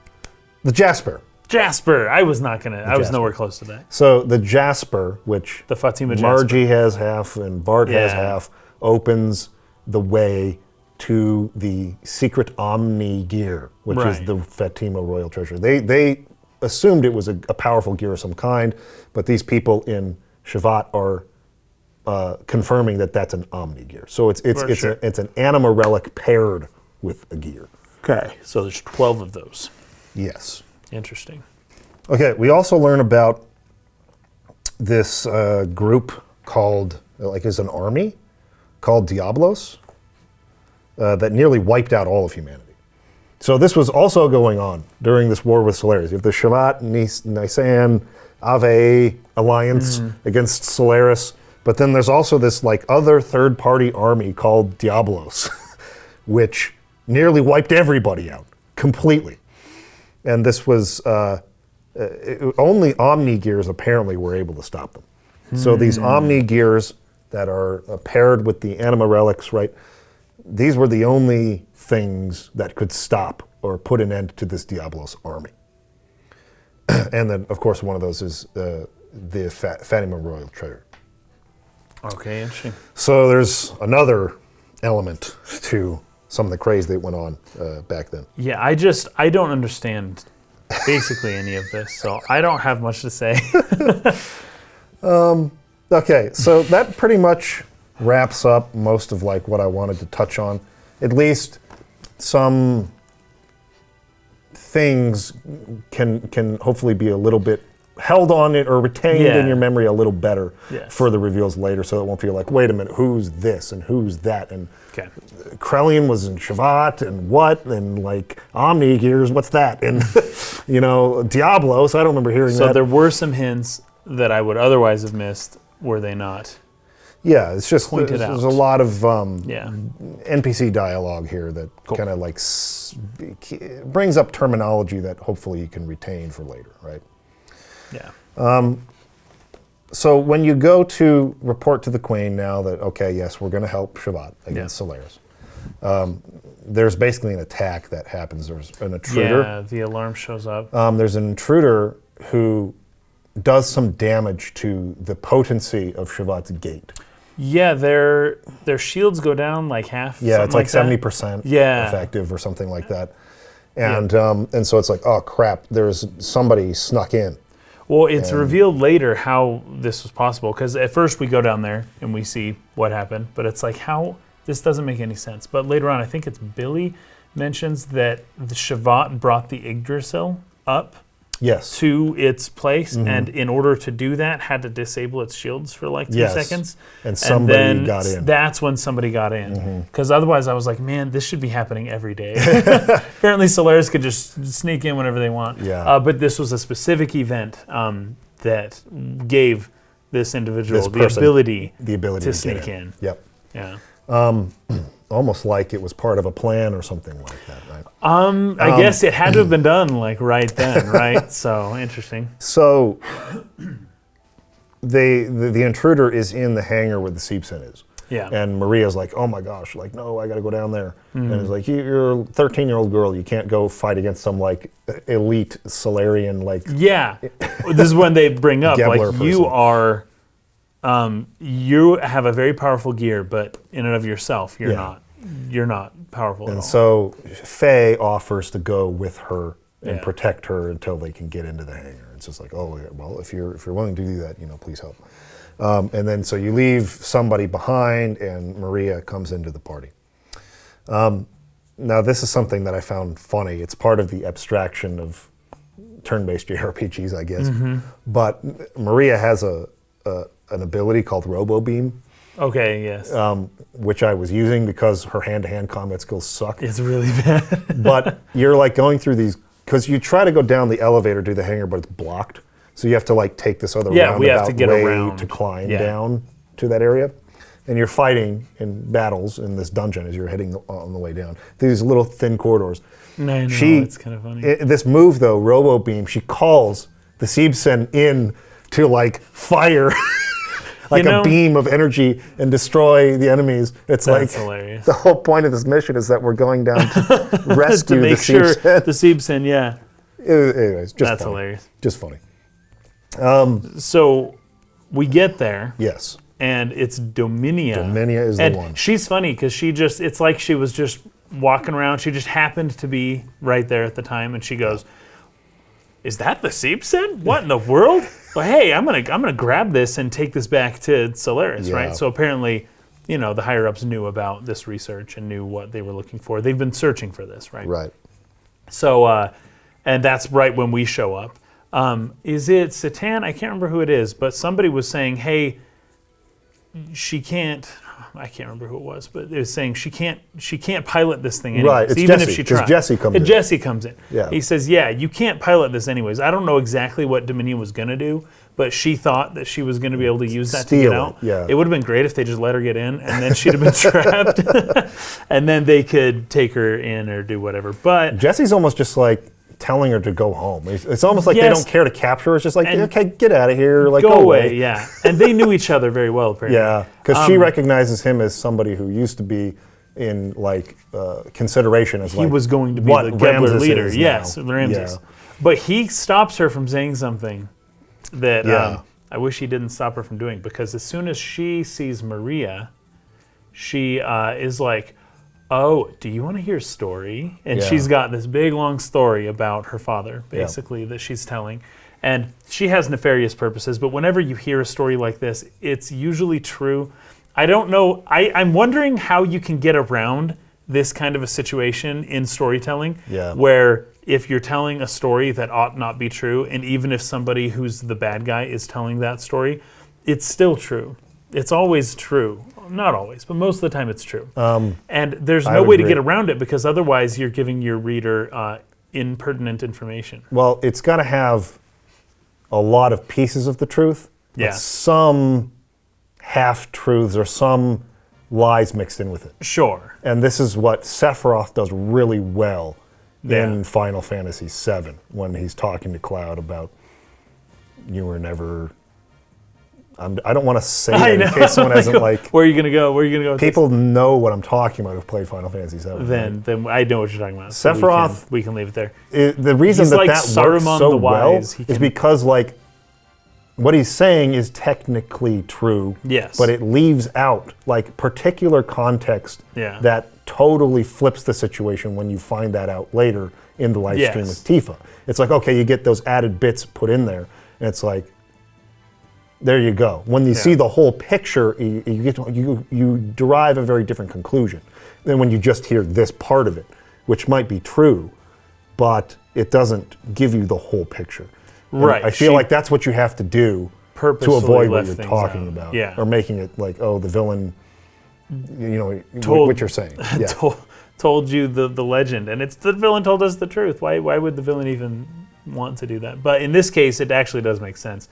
The Jasper. Jasper. I was nowhere close to that. So the Jasper, which the Fatima Margie has half and Bart has half, opens the way to the secret omni gear, which is the Fatima royal treasure. They assumed it was a powerful gear of some kind, but these people in Shevat are confirming that that's an omni gear. So it's an anima relic paired with a gear. Okay, so there's 12 of those. Yes. Interesting. Okay, we also learn about this group called, like is an army, called Diablos, that nearly wiped out all of humanity. So this was also going on during this war with Solaris. You have the Shevat, Nisan, Ave alliance against Solaris, but then there's also this like other third-party army called Diablos, which nearly wiped everybody out completely. And this was only omni gears apparently were able to stop them. So these omni gears that are paired with the anima relics, right? These were the only things that could stop or put an end to this Diablos army. And then, of course, one of those is the Fatima royal treasure. Okay, interesting. So there's another element to some of the craze that went on back then. Yeah, I don't understand basically any of this, so I don't have much to say. Okay, so that pretty much wraps up most of like what I wanted to touch on. At least some things can hopefully be a little bit held on it or retained in your memory a little better for the reveals later, so it won't feel like, wait a minute, who's this and who's that? And Krelian was in Shevat and what? And like Omni Gears, what's that? And Diablos, I don't remember hearing that. So there were some hints that I would otherwise have missed, were they not? Yeah, it's just there's a lot of NPC dialogue here that kind of like brings up terminology that hopefully you can retain for later, right? Yeah. So when you go to report to the Queen now that, okay, yes, we're going to help Shevat against Solaris, there's basically an attack that happens. There's an intruder. Yeah, the alarm shows up. There's an intruder who does some damage to the potency of Shevat's gate. Yeah, their shields go down like half. Yeah, it's like 70% effective or something like that. And so it's like, oh crap, there's somebody snuck in. Well, it's revealed later how this was possible, because at first we go down there and we see what happened, but it's like, how, this doesn't make any sense. But later on, I think it's Billy mentions that the Shevat brought the Yggdrasil up to its place, and in order to do that, had to disable its shields for like 2 seconds. And somebody got in. That's when somebody got in. Because otherwise I was like, man, this should be happening every day. Apparently Solaris could just sneak in whenever they want. Yeah. But this was a specific event that gave this individual the ability to sneak in. Yep. Yeah. Almost like it was part of a plan or something like that, right? I guess it had to have been done like right then, right? So interesting. So the intruder is in the hangar where the Seepson is. Yeah. And Maria's like, oh my gosh, like, no, I got to go down there. And it's like, you're a 13-year-old girl. You can't go fight against some like elite Solarian like. Yeah. This is when they bring up like person. you are. You have a very powerful gear, but in and of yourself, you're not. You're not powerful at all. And so Faye offers to go with her and protect her until they can get into the hangar. It's just like, oh, well, if you're willing to do that, please help. And then so you leave somebody behind, and Maria comes into the party. Now this is something that I found funny. It's part of the abstraction of turn-based JRPGs, I guess. But Maria has an ability called Robo Beam. Okay, yes. Which I was using because her hand-to-hand combat skills suck. It's really bad. But you're like going through these, because you try to go down the elevator to the hangar, but it's blocked. So you have to like take this other roundabout way to climb down to that area. And you're fighting in battles in this dungeon as you're heading on the way down. These little thin corridors. I know, it's kind of funny. This move though, Robo Beam, she calls the Seebsen in to like fire like a beam of energy and destroy the enemies. It's like hilarious. The whole point of this mission is that we're going down to rescue to make the sure Seebsen. The Seebsen, Anyways, just that's funny. Hilarious. Just funny. So we get there. Yes. And it's Dominia. Dominia is the one. She's funny because it's like she was just walking around. She just happened to be right there at the time, and she goes, "Is that the Seebsen? What in the world? Well, hey, I'm gonna grab this and take this back to Solaris, right?" So apparently, the higher ups knew about this research and knew what they were looking for. They've been searching for this, right? Right. So, and that's right when we show up. Is it Satan? I can't remember who it is, but somebody was saying, "Hey, she can't." I can't remember who it was, but it was saying she can't pilot this thing anyways, right, it's even Jesse, if she tries. Jesse comes in. Jesse comes in. Yeah. He says, "Yeah, you can't pilot this anyways." I don't know exactly what Dominia was gonna do, but she thought that she was gonna be able to use that to get out. Yeah. It would have been great if they just let her get in, and then she'd have been trapped, and then they could take her in or do whatever. But Jesse's almost just like telling her to go home. It's almost like they don't care to capture her. It's just like, okay, get out of here. Like, go away. Yeah. And they knew each other very well, apparently. Yeah, because she recognizes him as somebody who used to be in like consideration as he was going to be the Gebler leader. Yes, Ramses. Yeah. But he stops her from saying something that I wish he didn't stop her from doing, because as soon as she sees Maria, she is like, "Oh, do you want to hear a story?" And she's got this big, long story about her father, basically, that she's telling. And she has nefarious purposes, but whenever you hear a story like this, it's usually true. I don't know. I'm wondering how you can get around this kind of a situation in storytelling, where if you're telling a story that ought not be true, and even if somebody who's the bad guy is telling that story, it's still true. It's always true. Not always, but most of the time it's true. And there's no way to get around it, because otherwise you're giving your reader impertinent information. Well, it's got to have a lot of pieces of the truth, but some half-truths or some lies mixed in with it. Sure. And this is what Sephiroth does really well in Final Fantasy VII when he's talking to Cloud about you were never... I don't want to say that in case someone hasn't Where are you going to go? Where are you going to go with people know what I'm talking about who've played Final Fantasy VII. Then I know what you're talking about. Sephiroth... So we can leave it there. The reason he's that like works Saruman so the Wise, well is because what he's saying is technically true, yes, but it leaves out particular context that totally flips the situation when you find that out later in the live stream with Tifa. It's like, okay, you get those added bits put in there, and it's like, there you go. When you see the whole picture, you derive a very different conclusion than when you just hear this part of it, which might be true, but it doesn't give you the whole picture. Right. I feel like that's what you have to do to avoid what you're talking about. Yeah. Or making it like, oh, the villain, what you're saying. Yeah. Told you the legend, and it's the villain told us the truth. Why would the villain even want to do that? But in this case, it actually does make sense.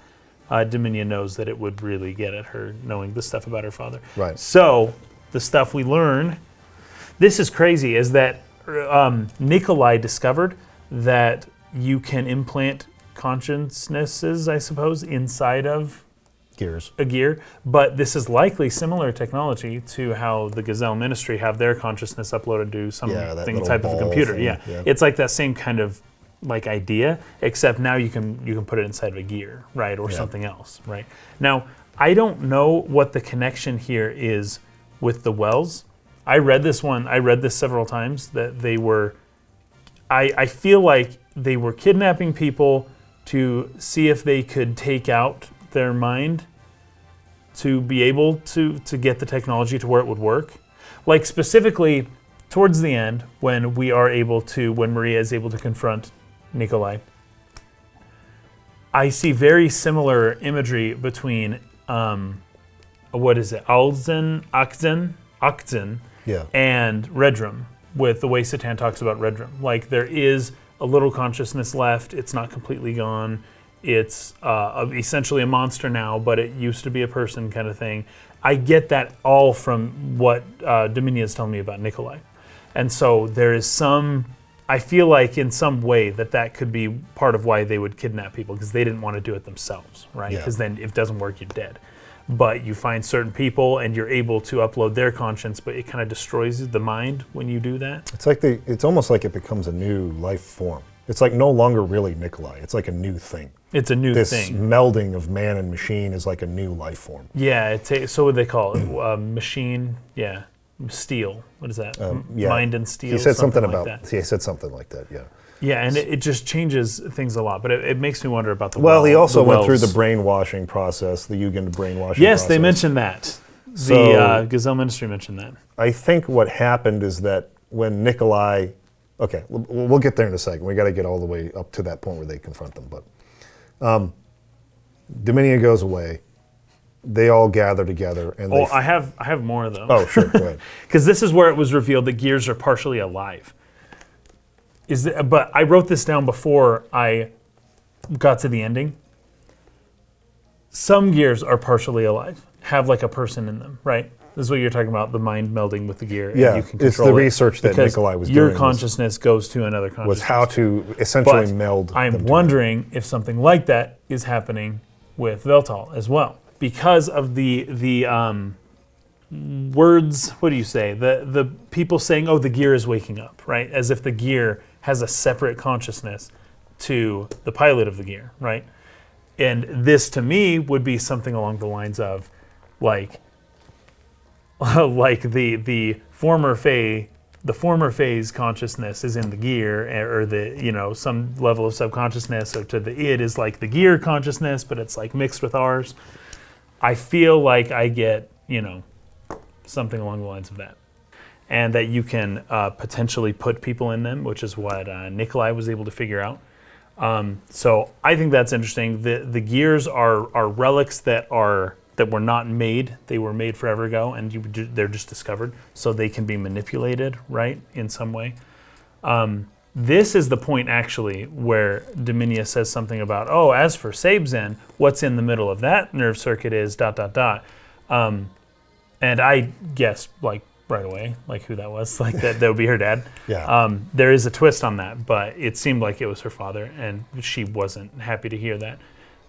Dominia knows that it would really get at her knowing the stuff about her father. Right. So the stuff we learn, this is crazy, is that Nikolai discovered that you can implant consciousnesses, I suppose, inside of a gear. But this is likely similar technology to how the Gazelle Ministry have their consciousness uploaded to some type of a computer. Thing, yeah, it's like that same kind of idea, except now you can put it inside of a gear, right, or something else, right? Now, I don't know what the connection here is with the wells. I read this several times, that they were, I feel like they were kidnapping people to see if they could take out their mind to be able to get the technology to where it would work. Like specifically towards the end, when Maria is able to confront Nikolai, I see very similar imagery between Akzen, and Redrum, with the way Satan talks about Redrum. Like, there is a little consciousness left. It's not completely gone. It's essentially a monster now, but it used to be a person, kind of thing. I get that all from what Dominia is telling me about Nikolai. And so there is I feel like in some way that could be part of why they would kidnap people, because they didn't want to do it themselves, right? Because then if it doesn't work, you're dead. But you find certain people and you're able to upload their conscience, but it kind of destroys the mind when you do that. It's almost like it becomes a new life form. It's like no longer really Nikolai. It's like a new thing. It's a new thing. This melding of man and machine is like a new life form. Yeah, so what do they call it? Machine, yeah. Steel. What is that? Mind and steel. He said something about that. He said something like that. Yeah. Yeah, and it just changes things a lot. But it makes me wonder about the he also went through the brainwashing process, the Jugend brainwashing process. Yes, they mentioned that. The Gazelle Ministry mentioned that. I think what happened is that when Nikolai... Okay, we'll get there in a second. We got to get all the way up to that point where they confront them. But Dominia goes away. They all gather together, and I have more though. Oh, sure, go ahead. Because this is where it was revealed that gears are partially alive. But I wrote this down before I got to the ending. Some gears are partially alive, have like a person in them, right? This is what you're talking about, the mind melding with the gear. Yeah, and you can control it's the research that Nikolai was doing. Your consciousness goes to another consciousness. Was how to essentially meld. I'm wondering if something like that is happening with Veltal as well. Because of the words, what do you say? The people saying, oh, the gear is waking up, right? As if the gear has a separate consciousness to the pilot of the gear, right? And this, to me, would be something along the lines of, like the former phase consciousness is in the gear, or some level of subconsciousness, or to the id is like the gear consciousness, but it's like mixed with ours. I feel like I get, something along the lines of that. And that you can potentially put people in them, which is what Nikolai was able to figure out. So I think that's interesting. The gears are relics that were not made. They were made forever ago, and they're just discovered. So they can be manipulated, right, in some way. This is the point, actually, where Dominia says something about, as for Sabzen, what's in the middle of that nerve circuit is ... And I guessed like right away, like who that was, like that would be her dad. Yeah. There is a twist on that, but it seemed like it was her father, and she wasn't happy to hear that.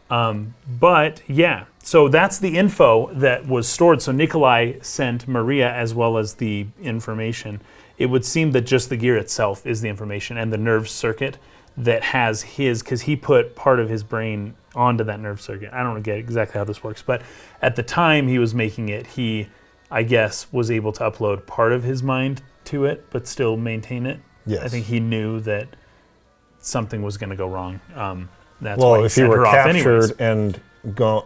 But yeah, so that's the info that was stored. So Nikolai sent Maria as well as the information. It would seem that just the gear itself is the information, and the nerve circuit that has his, because he put part of his brain onto that nerve circuit. I don't get exactly how this works, but at the time he was making it, he, I guess, was able to upload part of his mind to it, but still maintain it. Yes. I think he knew that something was going to go wrong. That's well, why he if he sent were her off captured anyways.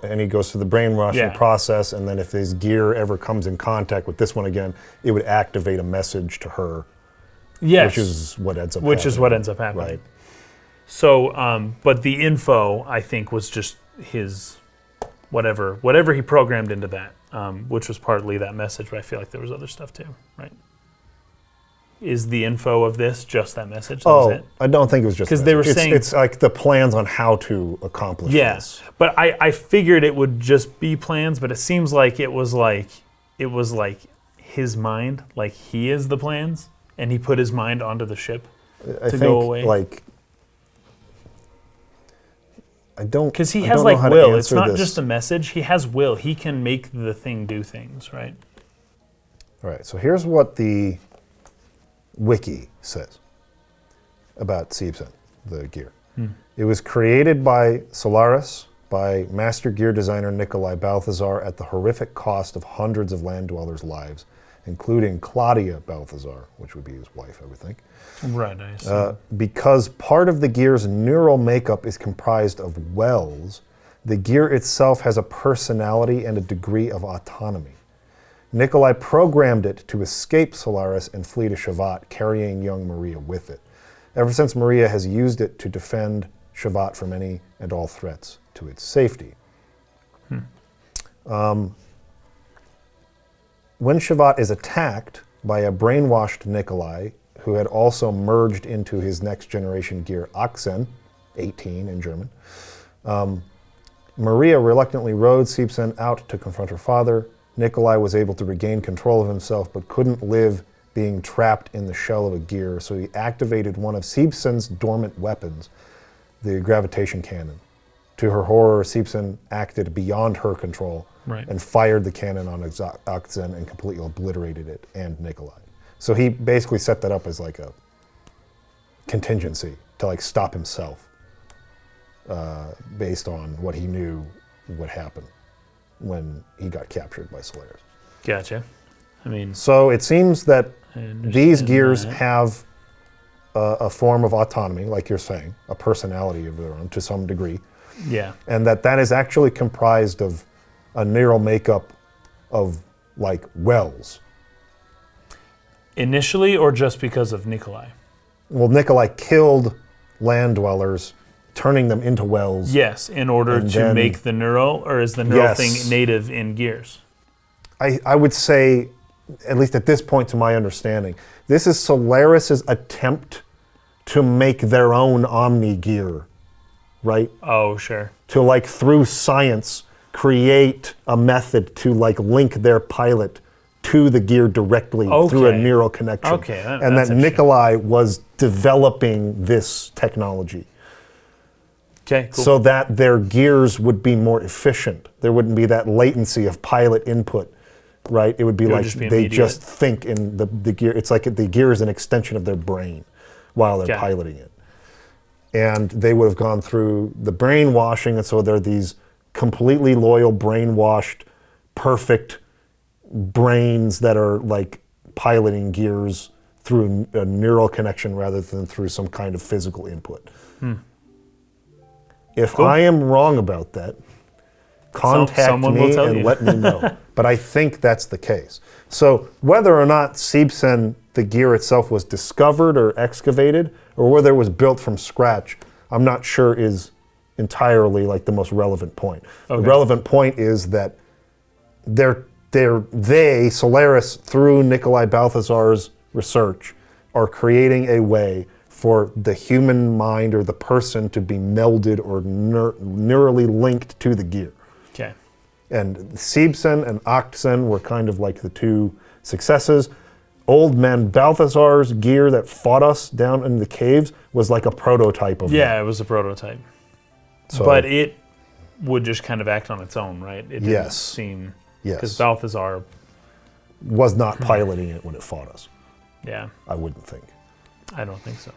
and he goes through the brainwashing process, and then if his gear ever comes in contact with this one again, it would activate a message to her. Yes. Which is what ends up happening. Right. So, but the info, I think, was just his whatever he programmed into that, which was partly that message, but I feel like there was other stuff too, right? Is the info of this just that message? That was it? I don't think it was just because they were saying it's like the plans on how to accomplish this. But I figured it would just be plans, but it seems like it was like his mind, like he is the plans, and he put his mind onto the ship to go away. I don't, because he has like will. It's not just a message. He has will. He can make the thing do things, right? All right. So here's what the wiki says about Seibsen, the gear. It was created by Solaris, by master gear designer Nikolai Balthasar at the horrific cost of hundreds of land dwellers' lives, including Claudia Balthasar, which would be his wife, I would think. Right, I see. Because part of the gear's neural makeup is comprised of wells, the gear itself has a personality and a degree of autonomy. Nikolai programmed it to escape Solaris and flee to Shevat, carrying young Maria with it. Ever since, Maria has used it to defend Shevat from any and all threats to its safety. When Shevat is attacked by a brainwashed Nikolai, who had also merged into his next generation gear, 18 in German, Maria reluctantly rode Seibsen out to confront her father. Nikolai was able to regain control of himself, but couldn't live being trapped in the shell of a gear, so he activated one of Seibsen's dormant weapons, the gravitation cannon. To her horror, Seibsen acted beyond her control and fired the cannon on Oxen and completely obliterated it and Nikolai. So he basically set that up as like a contingency to like stop himself based on what he knew would happen when he got captured by Solaris. Gotcha. I mean, so it seems that these gears have a form of autonomy, like you're saying, a personality of their own to some degree. Yeah. And that is actually comprised of a neural makeup of like wells. Initially, or just because of Nikolai? Well, Nikolai killed land dwellers, turning them into wells. Yes, in order to make the neural, or is the neural thing native in gears? I would say, at least at this point to my understanding, this is Solaris's attempt to make their own Omni gear, right? Oh, sure. To like, through science, create a method to like link their pilot to the gear directly through a neural connection. Okay, and that Nikolai was developing this technology. Okay, cool. So that their gears would be more efficient. There wouldn't be that latency of pilot input, right? It would be they just think in the gear. It's like the gear is an extension of their brain while they're piloting it. And they would have gone through the brainwashing, and so they're these completely loyal, brainwashed, perfect brains that are like piloting gears through a neural connection rather than through some kind of physical input. If I am wrong about that, contact me and let me know. But I think that's the case. So whether or not Seibsen, the gear itself, was discovered or excavated, or whether it was built from scratch, I'm not sure is entirely like the most relevant point. Okay. The relevant point is that Solaris, through Nikolai Balthasar's research, are creating a way for the human mind or the person to be melded or neurally linked to the gear. Okay. And Siebsen and Oxen were kind of like the two successes. Old man Balthasar's gear that fought us down in the caves was like a prototype of that. Yeah, it was a prototype. So, but it would just kind of act on its own, right? It didn't seem... Yes. Because Balthasar... was not piloting it when it fought us. Yeah. I wouldn't think. I don't think so.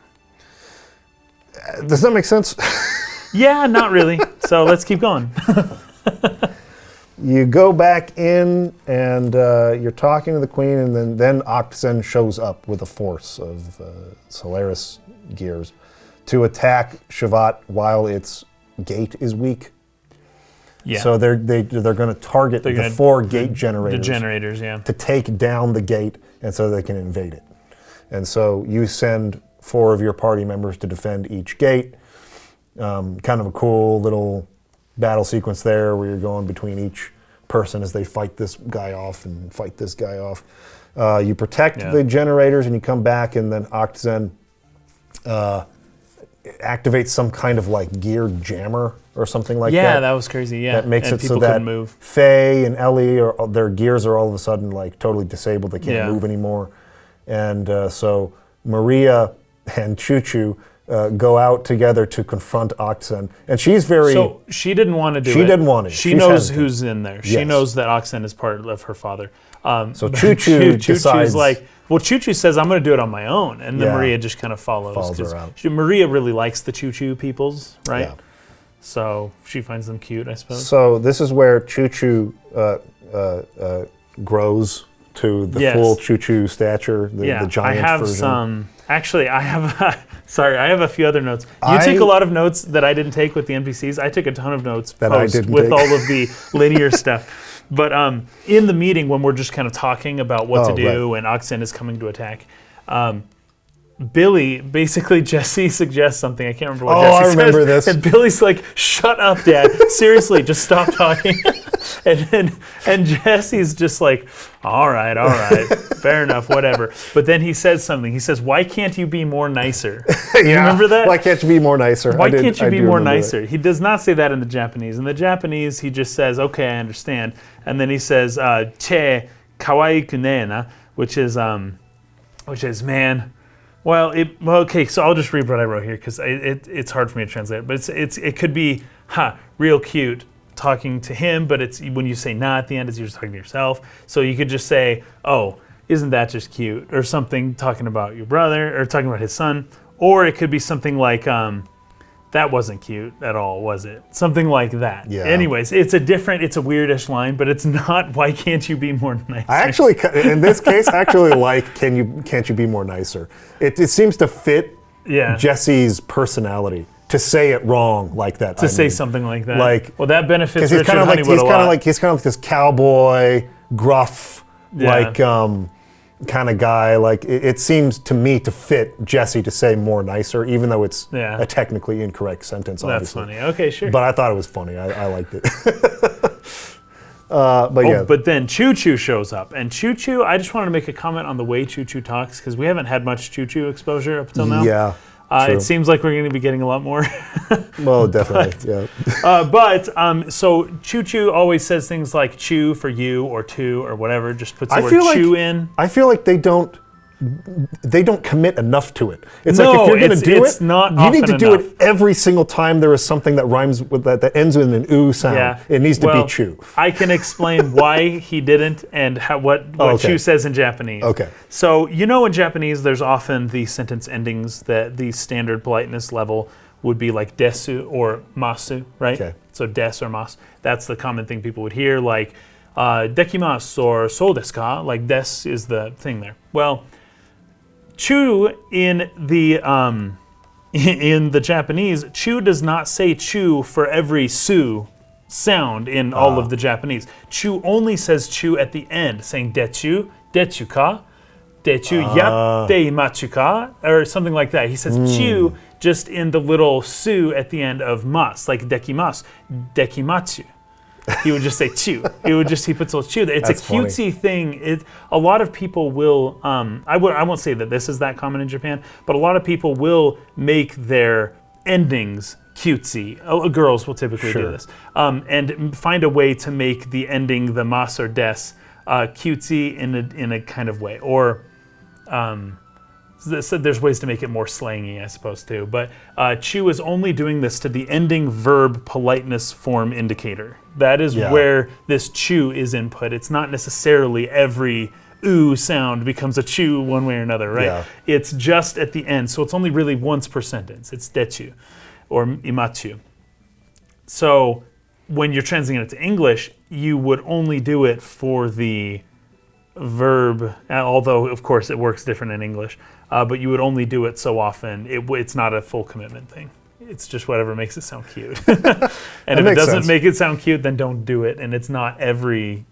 Does that make sense? Yeah, not really. So let's keep going. You go back in and you're talking to the queen, and then Oxen shows up with a force of Solaris gears to attack Shevat while its gate is weak. Yeah. So they're going to target the 4 gate generators. The generators, yeah. To take down the gate, and so they can invade it. And so you send 4 of your party members to defend each gate. Kind of a cool little battle sequence there where you're going between each person as they fight this guy off and fight this guy off. You protect the generators and you come back, and then Oxen activates some kind of like gear jammer or something like that. Yeah, that was crazy, yeah. That makes and it so that move. Faye and Ellie, their gears are all of a sudden like totally disabled. They can't move anymore. And so Maria and Chu-Chu go out together to confront Oxen, and she's very... So she didn't want to do it. She didn't want it. She knows who's in there. She knows that Oxen is part of her father. So Chu-Chu decides... like, well, Chu-Chu says, I'm going to do it on my own, and then Maria just kind of follows her out. Maria really likes the Chu-Chu peoples, right? Yeah. So she finds them cute, I suppose. So this is where Chu-Chu grows to the full Chu-Chu stature, the giant version. I have some... Actually, I have... Sorry, I have a few other notes. You took a lot of notes that I didn't take with the NPCs. I took a ton of notes with all of the linear stuff. But in the meeting, when we're just kind of talking about what to do, and Oxen is coming to attack, Billy, basically Jesse suggests something. I can't remember what Jesse says. I remember this. And Billy's like, shut up, Dad. Seriously, just stop talking. and Jesse's just like, all right, fair enough, whatever. But then he says something. He says, why can't you be more nicer? You remember that? Why can't you be more nicer? Why can't you be more nicer? He does not say that in the Japanese. In the Japanese, he just says, okay, I understand. And then he says, che kawaiiku ne na, which is man. Well, okay, so I'll just read what I wrote here because it's hard for me to translate. But it could be, real cute, talking to him, but it's when you say "na" at the end, it's you're just talking to yourself. So you could just say, "Oh, isn't that just cute?" or something, talking about your brother or talking about his son. Or it could be something like, "That wasn't cute at all, was it?" Something like that. Yeah. Anyways, it's a weirdish line, but it's not. Why can't you be more nicer? I actually, in this case, like, can't you be more nicer? It seems to fit Jesse's personality. To say it wrong like that. Say something like that. Well, that benefits Richard Honeywood a lot. He's kind of like this cowboy, gruff, kind of guy. Like it seems to me to fit Jesse to say more nicer, even though it's a technically incorrect sentence. Obviously. That's funny. Okay, sure. But I thought it was funny. I liked it. But then Chu-Chu shows up, and Chu-Chu. I just wanted to make a comment on the way Chu-Chu talks because we haven't had much Chu-Chu exposure up until now. Yeah. It seems like we're going to be getting a lot more. Well, definitely, so Chu-Chu always says things like "chew" for you or "two" or whatever. Just puts the word "chew" in. I feel like they don't commit enough to it. It's like if you're going to do it, you need to do it every single time there is something that rhymes with that ends with an "oo" sound. Yeah. It needs to be "chew." I can explain why he didn't and what "chew" says in Japanese. Okay. So in Japanese, there's often the sentence endings that the standard politeness level would be like desu or masu, right? Okay. So des or mas. That's the common thing people would hear, like dekimasu or so desu ka. Like des is the thing there. Well, "chew" in the Japanese, "chew" does not say "chew" for every "su" sound in all of the Japanese. "Chew" only says "chew" at the end, saying "dechu," "dechu ka," "dechu yatte imachu ka," or something like that. He says "chew" just in the little "su" at the end of "mas," like "dekimasu," "dekimachu." He would just say "chew." He puts a little "chew" there. It's a cutesy thing. A lot of people will. I won't say that this is that common in Japan, but a lot of people will make their endings cutesy. Girls will typically do this. And find a way to make the ending, the mas or des, cutesy in a kind of way. Or so there's ways to make it more slangy, I suppose, too. But Chu is only doing this to the ending verb politeness form indicator. That is where this Chu is input. It's not necessarily every oo sound becomes a Chu one way or another, right? Yeah. It's just at the end. So it's only really once per sentence. It's dechu or imachu. So when you're translating it to English, you would only do it for the verb, although of course it works different in English, but you would only do it so often. It's not a full commitment thing. It's just whatever makes it sound cute. And if it doesn't make it sound cute, then don't do it. And it's not every,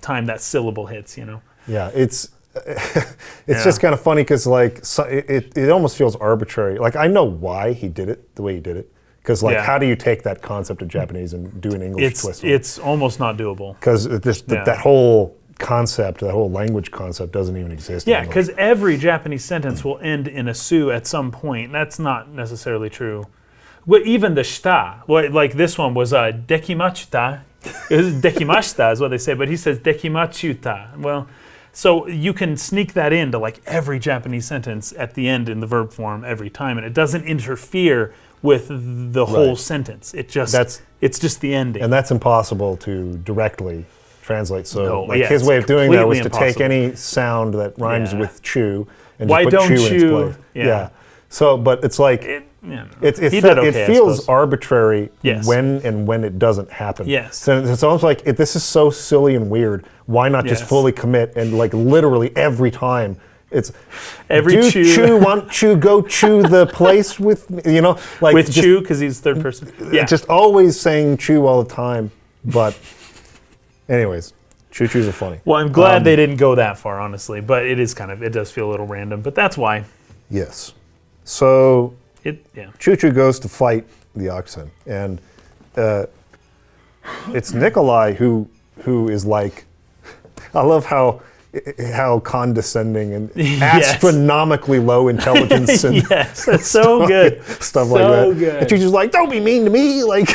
time that syllable hits, Yeah, it's just kind of funny because it almost feels arbitrary. Like I know why he did it the way he did it. Because how do you take that concept of Japanese and do an English twist? It's almost not doable. Because that whole concept, that whole language concept doesn't even exist. Yeah, because every Japanese sentence will end in a su at some point. That's not necessarily true. Well, even the shita, like this one was dekimachita. Dekimashita is what they say, but he says dekimachuta. Well, so you can sneak that into like every Japanese sentence at the end in the verb form every time, and it doesn't interfere with the whole sentence. It's just the ending. And that's impossible to directly translate. So his way of doing that was to take any sound that rhymes with chu and just put chu in its place. Yeah. So, but it's like it feels arbitrary when it doesn't happen. Yes. So it's almost like this is so silly and weird. Why not just fully commit and like literally every time? It's every Chu want Chu go chew the place with me, like with Chu because he's third person. Yeah, just always saying Chu all the time. But anyways, Chu-Chus are funny. Well, I'm glad they didn't go that far, honestly. But it does feel a little random. But that's why. Yes. So Chu-Chu goes to fight the Oxen, and it's Nikolai who is like, I love how condescending and astronomically low intelligence and that's so good. Stuff like that. Good. And she's just like, don't be mean to me. Like,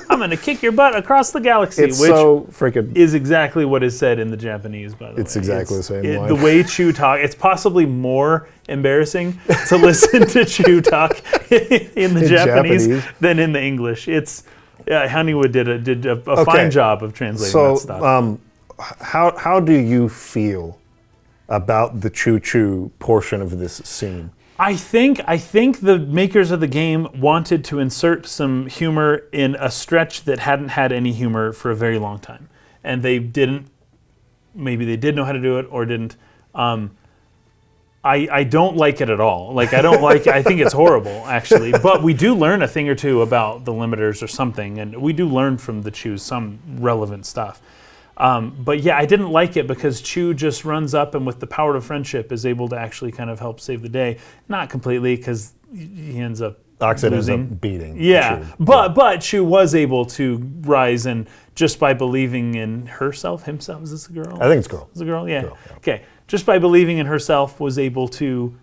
I'm going to kick your butt across the galaxy. It's so freaking... is exactly what is said in the Japanese, by the way. It's exactly the same line. The way Chu talk, it's possibly more embarrassing to listen to Chu talk in the Japanese than in the English. It's Honeywood did a fine job of translating that stuff. How do you feel about the Chu-Chu portion of this scene? I think the makers of the game wanted to insert some humor in a stretch that hadn't had any humor for a very long time. And they didn't. Maybe they did know how to do it or didn't. I don't like it at all. Like, I think it's horrible, actually. But we do learn a thing or two about the limiters or something. And we do learn from the Chus some relevant stuff. But yeah, I didn't like it because Chu just runs up and with the power of friendship is able to actually kind of help save the day. Not completely because he ends up Oxen losing. Ends up beating Chu. But Chu was able to rise and just by believing in himself, is this a girl? I think it's a girl. It's a girl, yeah. Okay, just by believing in herself was able to,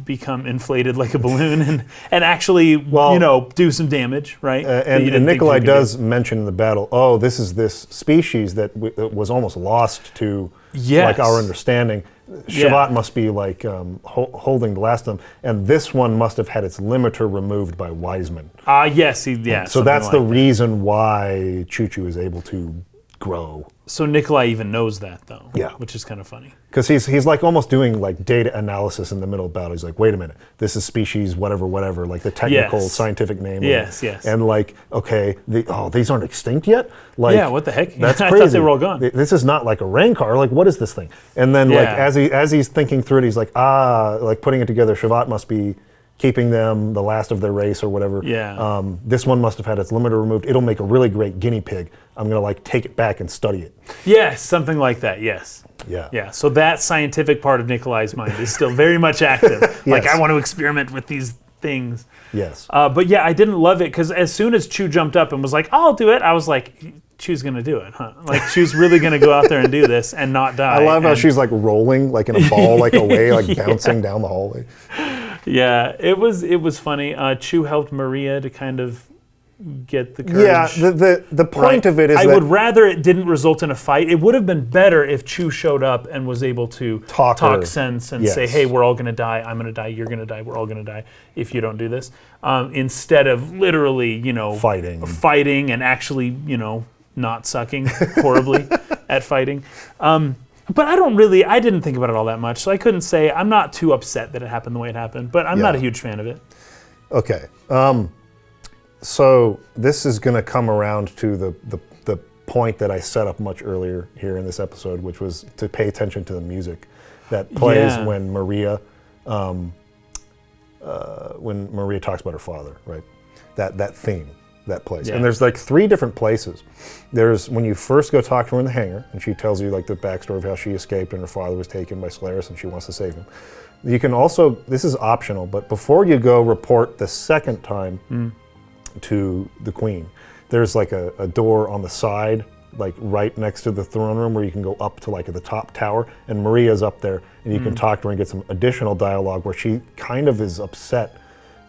become inflated like a balloon and actually, do some damage, right? And Nikolai does mention in the battle, this is this species that was almost lost to like our understanding. Shevat must be like holding the last of them, and this one must have had its limiter removed by Wiseman. Yes. So that's the reason why Chu-Chu is able to grow. So Nikolai even knows that, though. Yeah. Which is kind of funny. Because he's like almost doing like data analysis in the middle of battle. He's like, wait a minute, this is species whatever, like the technical scientific name. Yes. And like, okay, these aren't extinct yet? Like, yeah, what the heck? That's crazy. I thought they were all gone. This is not like a rancor. Like, what is this thing? And then like as he's thinking through it, he's like, like putting it together, Shevat must be keeping them the last of their race or whatever. Yeah. This one must have had its limiter removed. It'll make a really great guinea pig. I'm gonna like take it back and study it. Yes, something like that. Yes. Yeah. Yeah. So that scientific part of Nikolai's mind is still very much active. Like I want to experiment with these things. Yes. But yeah, I didn't love it because as soon as Chu jumped up and was like, "I'll do it," I was like, "Chu's gonna do it, huh? Like Chu's really gonna go out there and do this and not die." I love how she's like rolling like in a ball, like away, like bouncing down the hallway. Yeah, it was funny. Chu helped Maria to kind of get the courage. Yeah, the point of it is I would rather it didn't result in a fight. It would have been better if Chu showed up and was able to talk sense and say, hey, we're all going to die, I'm going to die, you're going to die, we're all going to die if you don't do this. Instead of literally, fighting and actually, not sucking horribly at fighting. But I didn't think about it all that much, so I couldn't say, I'm not too upset that it happened the way it happened, but I'm not a huge fan of it. Okay. So this is going to come around to the point that I set up much earlier here in this episode, which was to pay attention to the music that plays when Maria talks about her father, right? That theme that plays. And there's like 3 different places. There's when you first go talk to her in the hangar, and she tells you like the backstory of how she escaped and her father was taken by Solaris and she wants to save him. You can also, this is optional, but before you go report the second time to the Queen, there's like a door on the side, like right next to the throne room, where you can go up to like the top tower, and Maria's up there, and you can talk to her and get some additional dialogue where she kind of is upset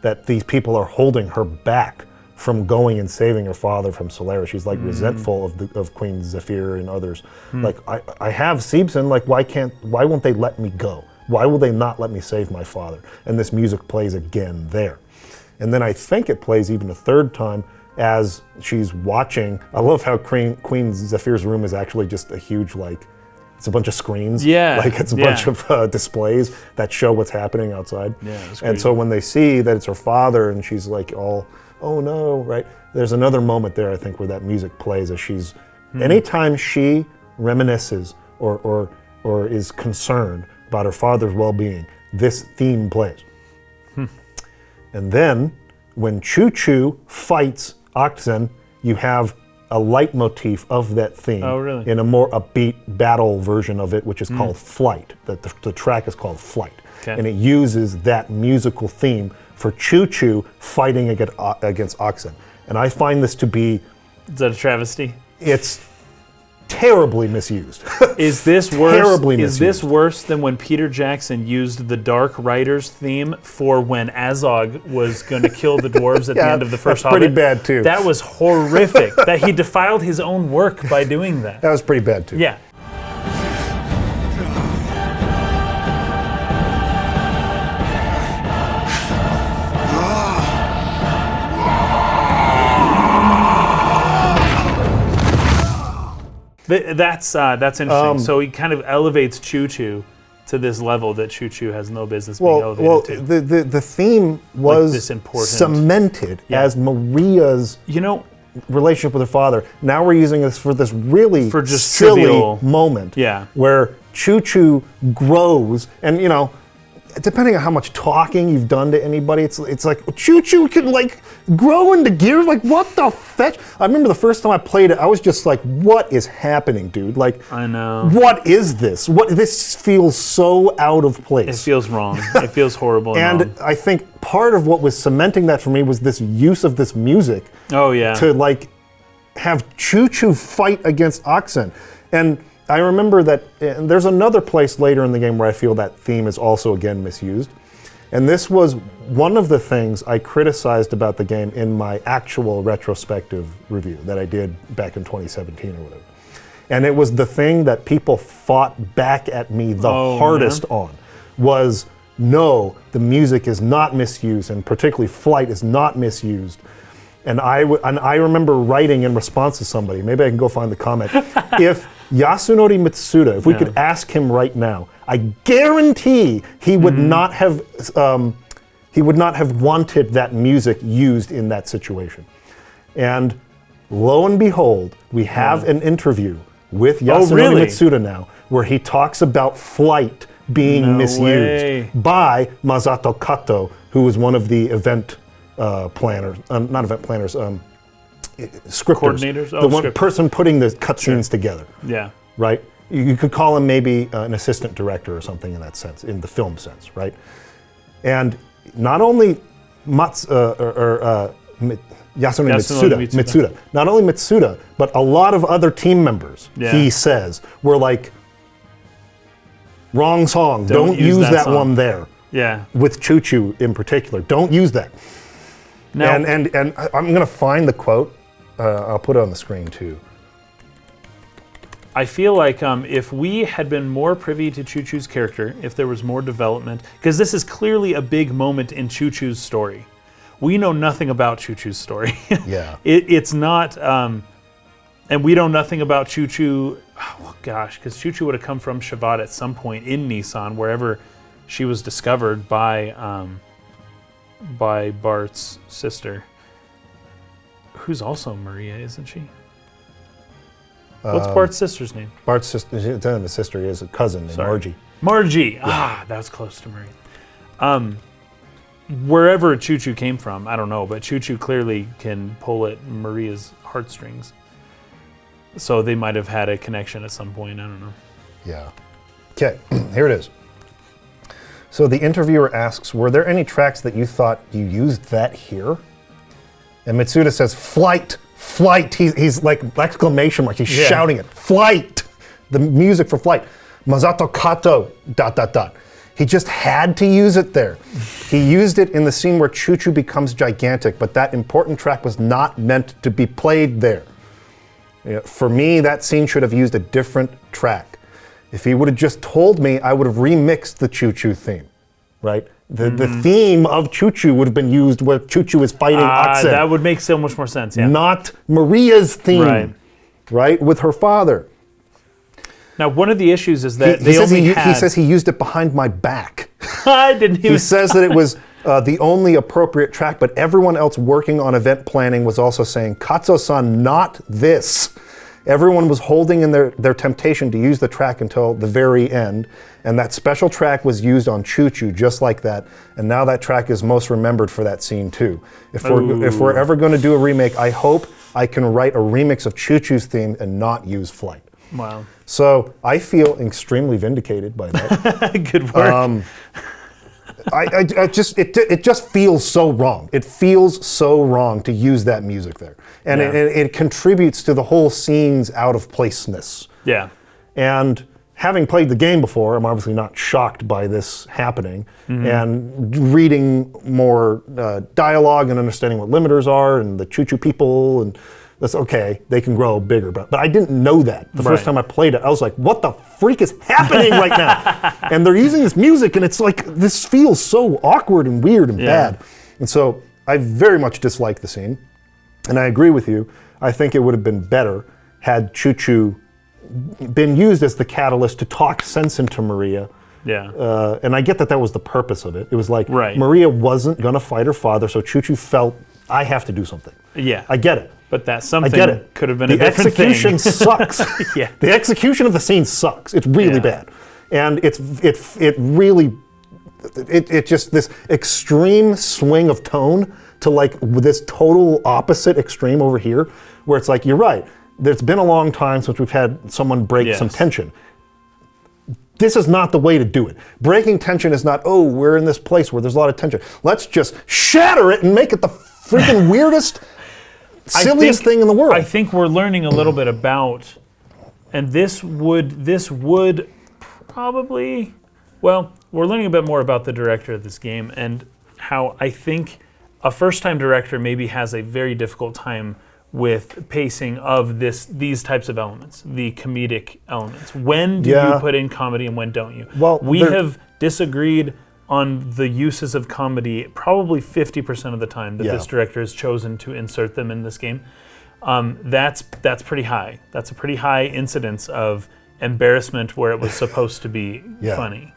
that these people are holding her back from going and saving her father from Solaris. She's like resentful of Queen Zephyr and others. Like, I have Seebson, like why won't they let me go? Why will they not let me save my father? And this music plays again there. And then I think it plays even a third time as she's watching. I love how Queen Zephyr's room is actually just a huge, like, it's a bunch of screens. Yeah. Like it's a bunch of displays that show what's happening outside. Yeah, that's and so when they see that it's her father and she's like all, oh no, right? There's another moment there, I think, where that music plays as she's, anytime she reminisces or is concerned about her father's well-being, this theme plays. And then, when Chu-Chu fights Oxen, you have a leitmotif of that theme in a more upbeat battle version of it, which is called Flight. The track is called Flight. And it uses that musical theme for Chu-Chu fighting against Oxen. And I find this to be... Is that a travesty? It's terribly misused. Is this worse? Terribly misused. Is this worse than when Peter Jackson used the Dark Riders theme for when Azog was going to kill the dwarves at the end of the first Hobbit? Pretty bad too. That was horrific. That he defiled his own work by doing that. That was pretty bad too. Yeah. That's interesting. So he kind of elevates Chu-Chu to this level that Chu-Chu has no business being elevated to. The theme was cemented as Maria's relationship with her father. Now we're using this for this really silly moment where Chu-Chu grows, and depending on how much talking you've done to anybody, it's like Chu-Chu can like grow into gears. Like, what the fetch? I remember the first time I played it, I was just like, what is happening, dude? Like, I know. What is this? This feels so out of place. It feels wrong. It feels horrible. And I think part of what was cementing that for me was this use of this music. Oh yeah. To like have Chu-Chu fight against Oxen. And I remember that there's another place later in the game where I feel that theme is also again misused. And this was one of the things I criticized about the game in my actual retrospective review that I did back in 2017 or whatever. And it was the thing that people fought back at me the hardest on was, no, the music is not misused, and particularly Flight is not misused. And I remember writing in response to somebody, maybe I can go find the comment, if Yasunori Mitsuda, if we could ask him right now, I guarantee he would not have wanted that music used in that situation. And lo and behold, we have an interview with Yasunori Mitsuda now, where he talks about Flight being misused by Masato Kato, who was one of the event planners, not event planners, scripters. Coordinators? The one person putting the cutscenes together. Yeah. Right? You could call him maybe an assistant director or something in that sense, in the film sense, right? And not only Yasunori Mitsuda, not only Mitsuda, but a lot of other team members, he says, were like, wrong song, don't use that one there. Yeah. With Chu-Chu in particular. Don't use that. Now, and I'm going to find the quote. I'll put it on the screen too. I feel like if we had been more privy to Chu-Chu's character, if there was more development, because this is clearly a big moment in Chu-Chu's story. We know nothing about Chu-Chu's story. Yeah. It's not, and we know nothing about Chu-Chu, oh gosh, because Chu-Chu would have come from Shevat at some point in Nissan, wherever she was discovered by Bart's sister, who's also Maria, isn't she? What's Bart's sister's name? Bart's sister, the sister is a cousin named Margie. Margie. Yeah. That was close to Maria. Wherever Chu-Chu came from, I don't know, but Chu-Chu clearly can pull at Maria's heartstrings. So they might have had a connection at some point. I don't know. Yeah. Okay, here it is. So the interviewer asks, were there any tracks that you thought you used that here? And Mitsuda says, flight, flight. He's like exclamation mark. He's shouting it. Flight. The music for flight. Masato Kato, ... He just had to use it there. He used it in the scene where Chu-Chu becomes gigantic, but that important track was not meant to be played there. For me, that scene should have used a different track. If he would have just told me, I would have remixed the Chu-Chu theme, right? The theme of Chu-Chu would have been used where Chu-Chu is fighting Oxen. That would make so much more sense, yeah. Not Maria's theme, right? With her father. Now, one of the issues is that he says he used it behind my back. I didn't even... He says that it was the only appropriate track, but everyone else working on event planning was also saying, Katsuo-san, not this. Everyone was holding in their temptation to use the track until the very end, and that special track was used on Chu-Chu just like that, and now that track is most remembered for that scene too. If we're ever going to do a remake, I hope I can write a remix of Chu-Chu's theme and not use Flight. Wow. So I feel extremely vindicated by that. Good work. It just feels so wrong. It feels so wrong to use that music there. And it contributes to the whole scene's out of placeness. Yeah. And having played the game before, I'm obviously not shocked by this happening. And reading more dialogue and understanding what limiters are and the Chu-Chu people, and that's okay, they can grow bigger. But I didn't know that. The first time I played it, I was like, what the freak is happening right now? And they're using this music, and it's like, this feels so awkward and weird and bad. And so I very much dislike the scene. And I agree with you. I think it would have been better had Chu-Chu been used as the catalyst to talk sense into Maria. Yeah. And I get that was the purpose of it. It was like, Maria wasn't going to fight her father, so Chu-Chu felt, I have to do something. Yeah. I get it. But that something could have been a different thing. The execution sucks. The execution of the scene sucks. It's really bad. And it's just this extreme swing of tone to like this total opposite extreme over here, where it's like, you're right, there's been a long time since we've had someone break some tension. This is not the way to do it. Breaking tension is not, oh, we're in this place where there's a lot of tension. Let's just shatter it and make it the freaking weirdest, silliest thing in the world. I think we're learning a little bit about, and this would probably, well, we're learning a bit more about the director of this game and how I think a first-time director maybe has a very difficult time with pacing of these types of elements, the comedic elements. When do you put in comedy and when don't you? Well, we have disagreed on the uses of comedy probably 50% of the time that this director has chosen to insert them in this game. That's pretty high. That's a pretty high incidence of embarrassment where it was supposed to be funny.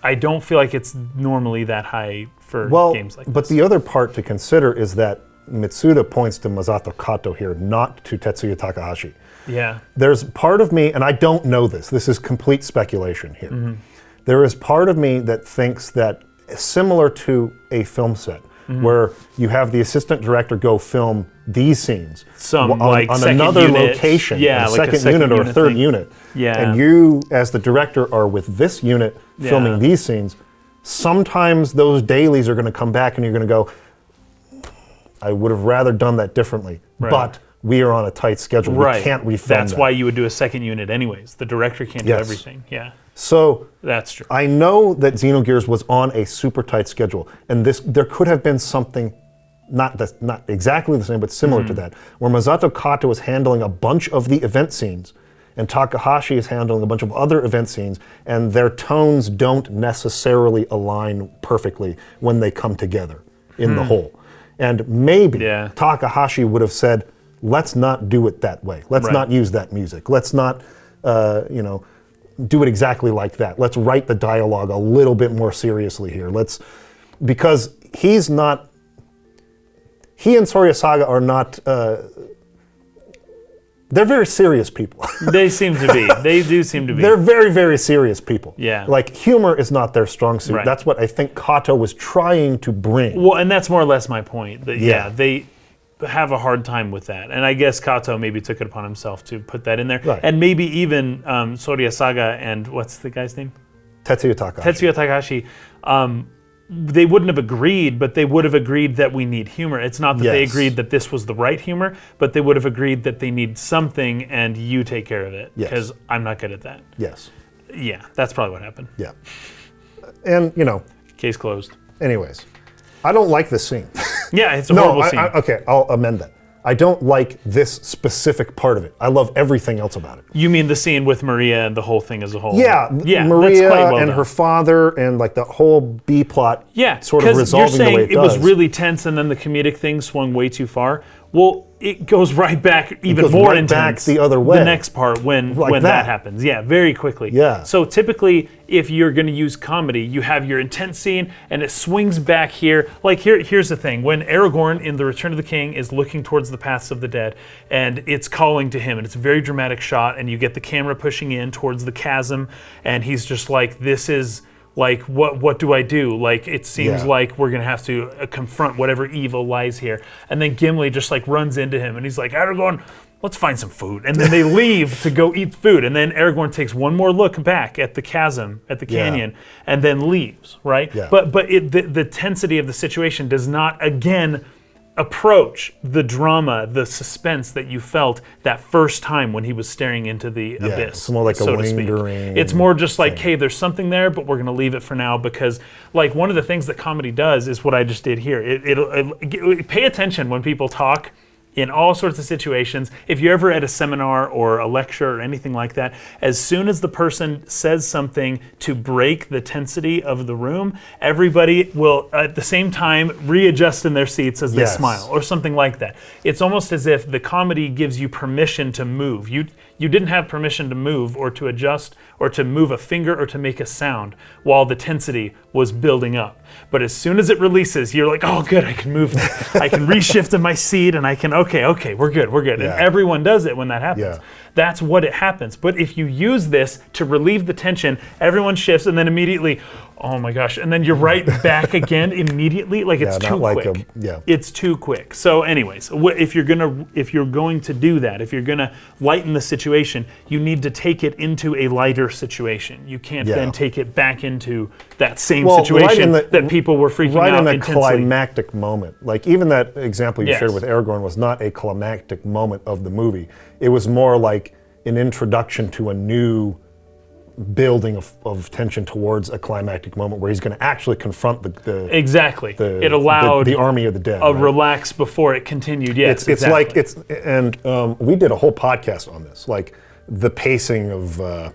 I don't feel like it's normally that high for games like this. But the other part to consider is that Mitsuda points to Masato Kato here, not to Tetsuya Takahashi. Yeah. There's part of me, and I don't know this is complete speculation here. There is part of me that thinks that similar to a film set, where you have the assistant director go film these scenes on another location, a second unit or a third unit. And you, as the director, are with this unit filming these scenes. Sometimes those dailies are going to come back and you're going to go, I would have rather done that differently. But we are on a tight schedule. Right. We can't refund That's why you would do a second unit anyways. The director can't do everything. Yeah. So that's true. I know that Xenogears was on a super tight schedule, and there could have been something, not exactly the same, but similar to that, where Masato Kato is handling a bunch of the event scenes, and Takahashi is handling a bunch of other event scenes, and their tones don't necessarily align perfectly when they come together in the whole. And maybe Takahashi would have said, let's not do it that way. Let's not use that music. Let's not, do it exactly like that. Let's write the dialogue a little bit more seriously here. Because he and Sorya Saga are not, they're very serious people. They seem to be. They do seem to be. They're very, very serious people. Yeah. Like, humor is not their strong suit. Right. That's what I think Kato was trying to bring. Well, and that's more or less my point. That, they have a hard time with that. And I guess Kato maybe took it upon himself to put that in there. Right. And maybe even Sorya Saga and what's the guy's name? Tetsuya Takahashi. They wouldn't have agreed, but they would have agreed that we need humor. It's not that they agreed that this was the right humor, but they would have agreed that they need something and you take care of it. Because I'm not good at that. Yes. Yeah, that's probably what happened. Yeah. And, Case closed. Anyways, I don't like this scene. Yeah, it's a horrible scene. Okay, I'll amend that. I don't like this specific part of it. I love everything else about it. You mean the scene with Maria and the whole thing as a whole? Yeah, Maria and her father and like the whole B plot sort of resolving the way it does. You're saying it was really tense and then the comedic thing swung way too far. Well, it goes right back even more intense. Back the other way. The next part when that happens. Yeah, very quickly. Yeah. So typically, if you're going to use comedy, you have your intense scene and it swings back here. Like here's the thing: when Aragorn in The Return of the King is looking towards the paths of the dead, and it's calling to him, and it's a very dramatic shot, and you get the camera pushing in towards the chasm, and he's just like, "This is." Like, what do I do? Like, it seems like we're going to have to confront whatever evil lies here. And then Gimli just, like, runs into him, and he's like, Aragorn, let's find some food. And then they leave to go eat food. And then Aragorn takes one more look back at the chasm, at the canyon, and then leaves, right? Yeah. But the tensity of the situation does not, again, approach the drama, the suspense that you felt that first time when he was staring into the abyss. It's more like so a lingering. It's more just like, hey, there's something there, but we're going to leave it for now because, like, one of the things that comedy does is what I just did here. It'll pay attention when people talk in all sorts of situations. If you're ever at a seminar or a lecture or anything like that, as soon as the person says something to break the tensity of the room, everybody will at the same time readjust in their seats as they smile or something like that. It's almost as if the comedy gives you permission to move. You didn't have permission to move or to adjust or to move a finger or to make a sound while the tensity was building up. But as soon as it releases, you're like, oh, good, I can move now. I can reshift in my seat and I can, okay, we're good. And everyone does it when that happens. Yeah. That's what it happens. But if you use this to relieve the tension, everyone shifts and then immediately, oh my gosh, and then you're right back again immediately. Like it's too quick. It's too quick. So anyways, if you're going to do that, if you're gonna lighten the situation, you need to take it into a lighter situation. You can't then take it back into that same situation that people were freaking out intensely. Right in a climactic moment. Like even that example you shared with Aragorn was not a climactic moment of the movie. It was more like an introduction to a new building of tension towards a climactic moment where he's going to actually confront it allowed the army of the dead. Relax before it continued. Yes, it's like we did a whole podcast on this, like the pacing of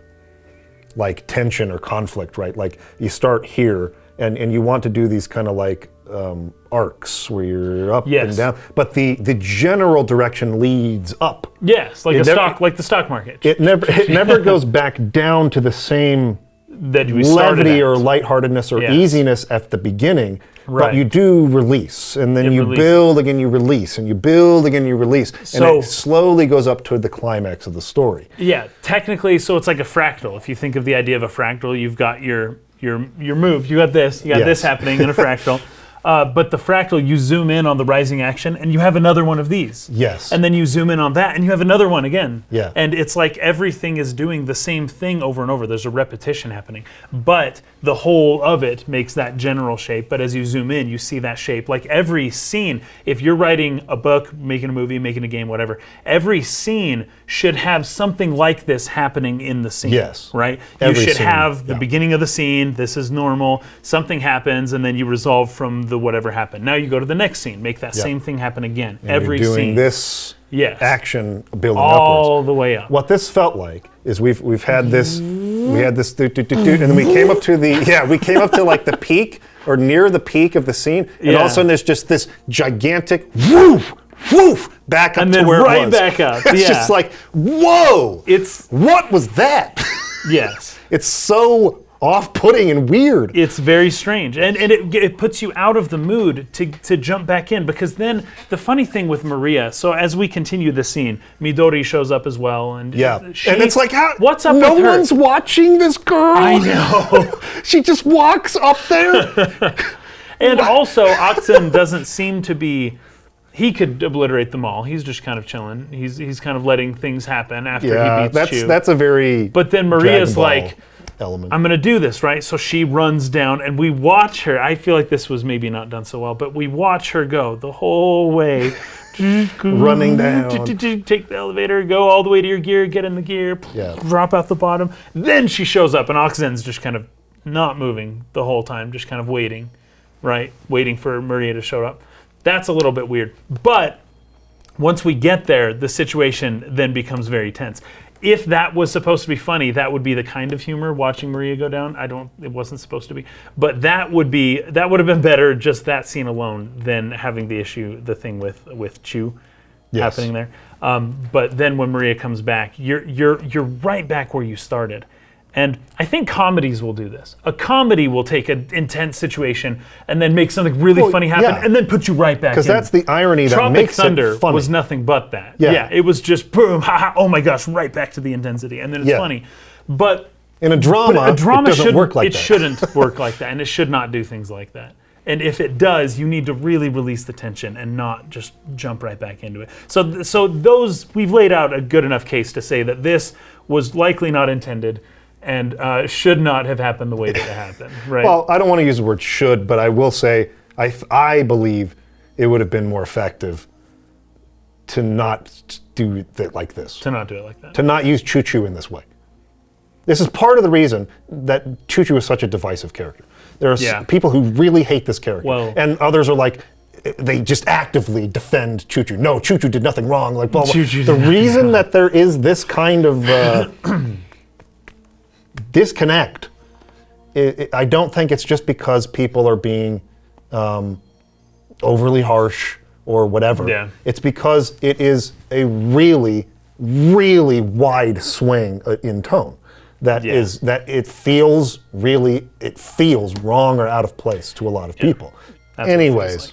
like tension or conflict, right? Like you start here and you want to do these kind of like arcs where you're up and down, but the general direction leads up. Yes, like the stock market. It never goes back down to the same that we levity or lightheartedness or easiness at the beginning. Right. But you do release, and then you build again, you release, and you build again, you release, and it slowly goes up to the climax of the story. Yeah, technically, so it's like a fractal. If you think of the idea of a fractal, you've got your move, you got this happening in a fractal. But the fractal, you zoom in on the rising action, and you have another one of these. Yes. And then you zoom in on that, and you have another one again. Yeah. And it's like everything is doing the same thing over and over. There's a repetition happening. But the whole of it makes that general shape. But as you zoom in, you see that shape. Like every scene, if you're writing a book, making a movie, making a game, whatever, every scene should have something like this happening in the scene. Yes. Right? Every you should scene, have the beginning of the scene, this is normal, something happens, and then you resolve from the whatever happened. Now you go to the next scene, make that same thing happen again. And every you're doing scene. this action building all upwards. The way up. What this felt like is we've had this, we had this and then we came up to we came up to like the peak or near the peak of the scene, and all of a sudden there's just this gigantic woof, back up and to then where right it was. back up. It's just like, whoa! It's what was that? Yes. It's so off-putting and weird. It's very strange, and it puts you out of the mood to jump back in, because then the funny thing with Maria, so as we continue the scene, Midori shows up as well, and and it's like, what's up no with her? one's watching this girl. I know. She just walks up there. And also, Oxen doesn't seem to be. He could obliterate them all. He's just kind of chilling. He's kind of letting things happen after he beats Chu. That's a very. But then Maria's like, element. I'm going to do this, right? So she runs down, and we watch her. I feel like this was maybe not done so well, but we watch her go the whole way. Running down. Take the elevator, go all the way to your gear, get in the gear, drop out the bottom. Then she shows up, and Oxen's just kind of not moving the whole time, just kind of waiting, right? Waiting for Maria to show up. That's a little bit weird. But once we get there, the situation then becomes very tense. If that was supposed to be funny, that would be the kind of humor, watching Maria go down. It wasn't supposed to be. But that would have been better, just that scene alone, than having the thing with Chu happening there. But then when Maria comes back, you're right back where you started. And I think comedies will do this. A comedy will take an intense situation and then make something really funny happen and then put you right back in. Because that's the irony that makes Thunder it funny. was nothing but that. Yeah, it was just boom, ha, oh my gosh, right back to the intensity. And then it's funny. But in a drama, it doesn't work like that. It shouldn't work like that, and it should not do things like that. And if it does, you need to really release the tension and not just jump right back into it. So those, we've laid out a good enough case to say that this was likely not intended and should not have happened the way that it happened, right? Well, I don't want to use the word should, but I will say I believe it would have been more effective to not do it like this. To not do it like that. To not use Chu-Chu in this way. This is part of the reason that Chu-Chu is such a divisive character. There are people who really hate this character, and others are like, they just actively defend Chu-Chu. No, Chu-Chu did nothing wrong. Like, blah, blah. The reason that there is this kind of disconnect, I don't think it's just because people are being overly harsh or whatever. Yeah. It's because it is a really, really wide swing in tone. That it feels wrong or out of place to a lot of people. Anyways,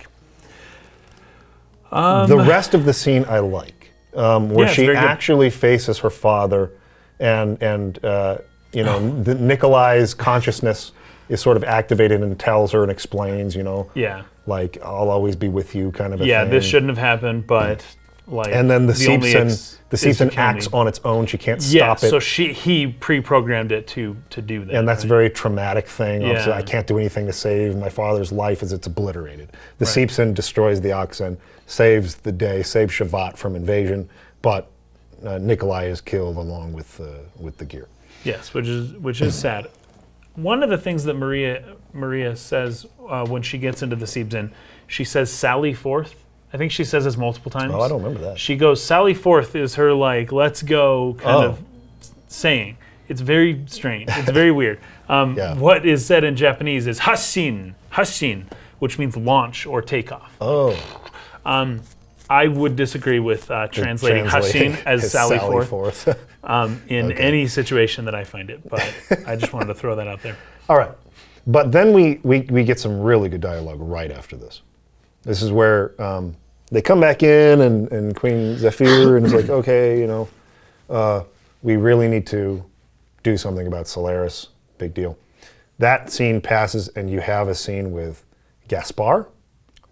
the rest of the scene I like, where she actually faces her father, and the Nikolai's consciousness is sort of activated and tells her and explains, like, I'll always be with you, kind of a thing. Yeah, this shouldn't have happened, but like. And then the Seepson acts on its own. She can't stop it. So he pre-programmed it to do that. And that's a very traumatic thing. Yeah. I can't do anything to save my father's life as it's obliterated. The Seepson destroys the Oxen, saves the day, saves Shevat from invasion, but Nikolai is killed along with the gear. Yes, which is sad. One of the things that Maria says when she gets into the Seepson, she says Sally forth. I think she says this multiple times. Oh, I don't remember that. She goes, Sally forth is her like, let's go kind of saying. It's very strange. It's very weird. What is said in Japanese is hashin, which means launch or takeoff. Oh. I would disagree with translating hashin as Sally forth. In any situation that I find it, but I just wanted to throw that out there. All right. But then we get some really good dialogue right after this. This is where they come back in and Queen Zephyr and is like, okay, we really need to do something about Solaris. Big deal. That scene passes and you have a scene with Gaspar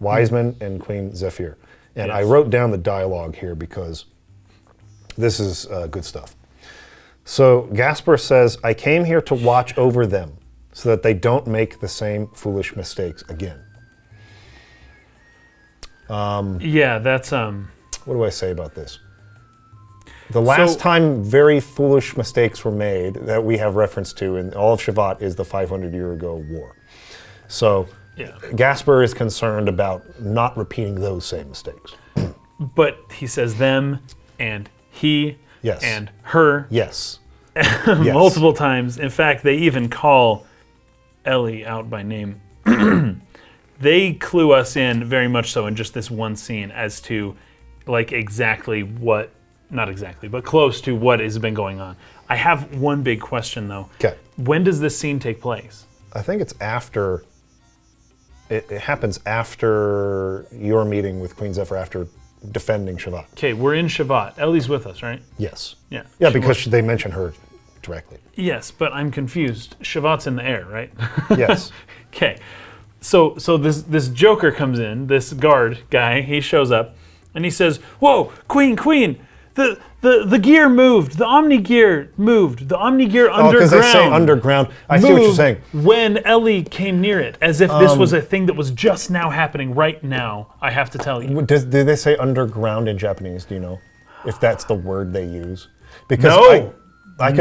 Wiseman and Queen Zephyr. And I wrote down the dialogue here because this is good stuff. So Gaspar says, I came here to watch over them so that they don't make the same foolish mistakes again. That's... What do I say about this? The last time very foolish mistakes were made that we have reference to in all of Shevat is the 500-year-ago war. So Gaspar is concerned about not repeating those same mistakes. But he says them and he and her multiple times. In fact, they even call Ellie out by name. They clue us in very much so in just this one scene as to like exactly what, not exactly, but close to what has been going on. I have one big question though. Okay. When does this scene take place? I think it's after, it happens after your meeting with Queen Zephyr, after defending Shevat. Okay, we're in Shevat. Ellie's with us, right? Yes. Yeah. Yeah, because they mention her directly. Yes, but I'm confused. Shevat's in the air, right? Yes. Okay. So this Joker comes in, this guard guy, he shows up, and he says, "Whoa, Queen, the gear moved, the Omni gear moved, the Omni gear underground." Oh, because they say underground. I see what you're saying. When Ellie came near it, as if this was a thing that was just now happening right now, I have to tell you. Do they say underground in Japanese, do you know? If that's the word they use? Because I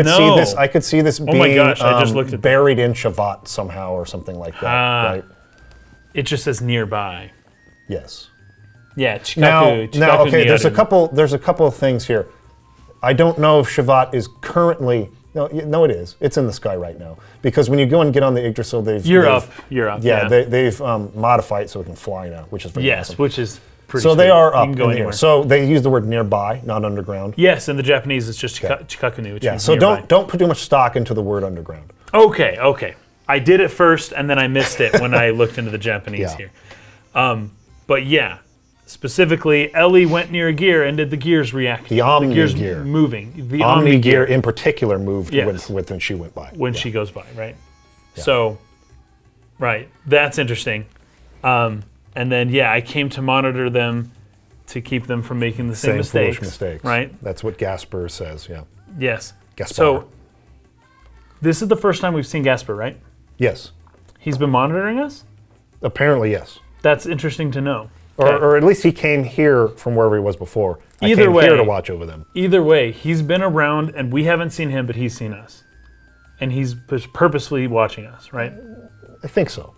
could see this being I just looked at buried in Shevat somehow or something like that, right? It just says nearby. Yes. Yeah, Chikaku. Now, okay. There's a couple of things here. I don't know if Shevat is currently. No, it is. It's in the sky right now because when you go and get on the Yggdrasil, You're up. Yeah, they've modified it so it can fly now, which is very awesome. Which is pretty. So sweet. they are up in the air. So they use the word nearby, not underground. Yes, in the Japanese it's just Chikakunu, which means so nearby. don't put too much stock into the word underground. Okay. I did it first and then I missed it when I looked into the Japanese here. But yeah. Specifically, Ellie went near a gear, and did the gears react? The Omni gears gear. Moving. The Omni gear in particular moved when she went by. When she goes by, right? Yeah. So, right. That's interesting. And then, I came to monitor them to keep them from making the same mistakes. Foolish mistakes. Right? That's what Gaspar says, yeah. Yes. Gaspar. So, this is the first time we've seen Gaspar, right? Yes. He's been monitoring us? Apparently, yes. That's interesting to know. Or at least he came here from wherever he was before. Either way, here to watch over them. Either way, he's been around, and we haven't seen him, but he's seen us. And he's purposely watching us, right? I think so.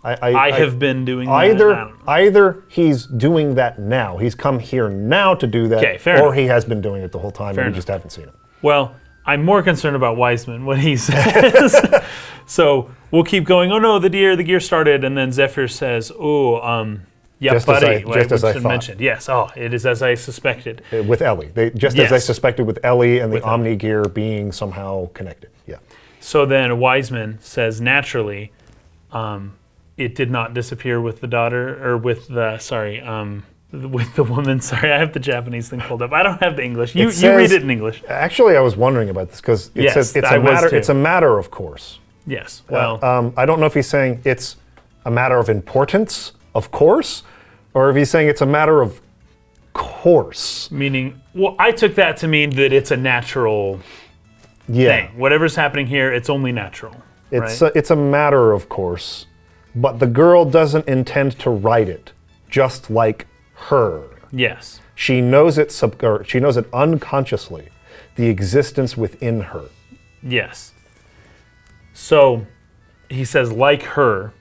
I have been doing that. Either he's doing that now. He's come here now to do that. Okay, fair or enough. He has been doing it the whole time, Fair and we enough. just haven't seen him. Well, I'm more concerned about Wiseman, what he says. So we'll keep going. Oh no, the gear started, and then Zephyr says, Just buddy, as I thought. Mentioned. Yes, it is as I suspected. With Ellie. As I suspected with Ellie and the Omni gear being somehow connected. Yeah. So then Wiseman says, naturally, it did not disappear with the daughter, or with the, with the woman. Sorry, I have the Japanese thing pulled up. I don't have the English. You read it in English. Actually, I was wondering about this because it says it's a matter of course. Yes, well. I don't know if he's saying it's a matter of importance, of course, or if he's saying it's a matter of course. Meaning, well, I took that to mean that it's a natural thing. Whatever's happening here, it's only natural. It's a matter of course, but the girl doesn't intend to write it, just like her. Yes. She knows it she knows it unconsciously, the existence within her. Yes. So he says like her.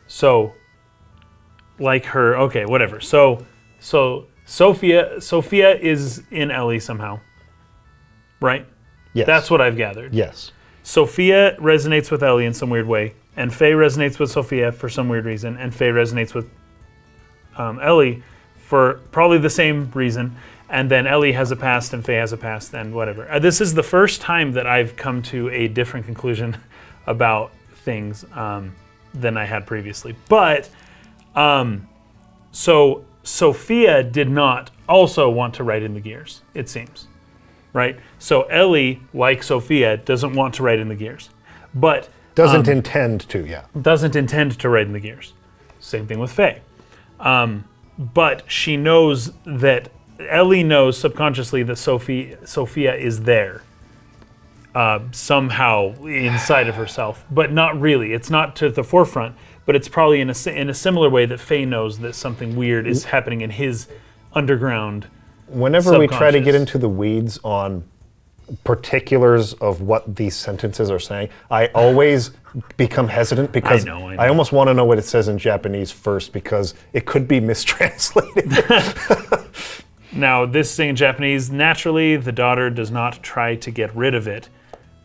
So like her. Okay, whatever. So Sophia is in Ellie somehow. Right? Yes. That's what I've gathered. Yes. Sophia resonates with Ellie in some weird way, and Faye resonates with Sophia for some weird reason, and Faye resonates with Ellie for probably the same reason, and then Ellie has a past and Faye has a past and whatever. This is the first time that I've come to a different conclusion about things than I had previously. But, so Sophia did not also want to write in the gears, it seems, right? So Ellie, like Sophia, doesn't want to write in the gears, but... Doesn't intend to, yeah. Doesn't intend to write in the gears. Same thing with Faye. But she knows that Ellie knows subconsciously that Sophia is there somehow inside of herself, but not really. It's not to the forefront, but it's probably in a similar way that Faye knows that something weird is happening in his underground. Whenever we try to get into the weeds on particulars of what these sentences are saying, I always become hesitant because I know. I almost want to know what it says in Japanese first because it could be mistranslated. Now, this thing in Japanese, naturally, the daughter does not try to get rid of it.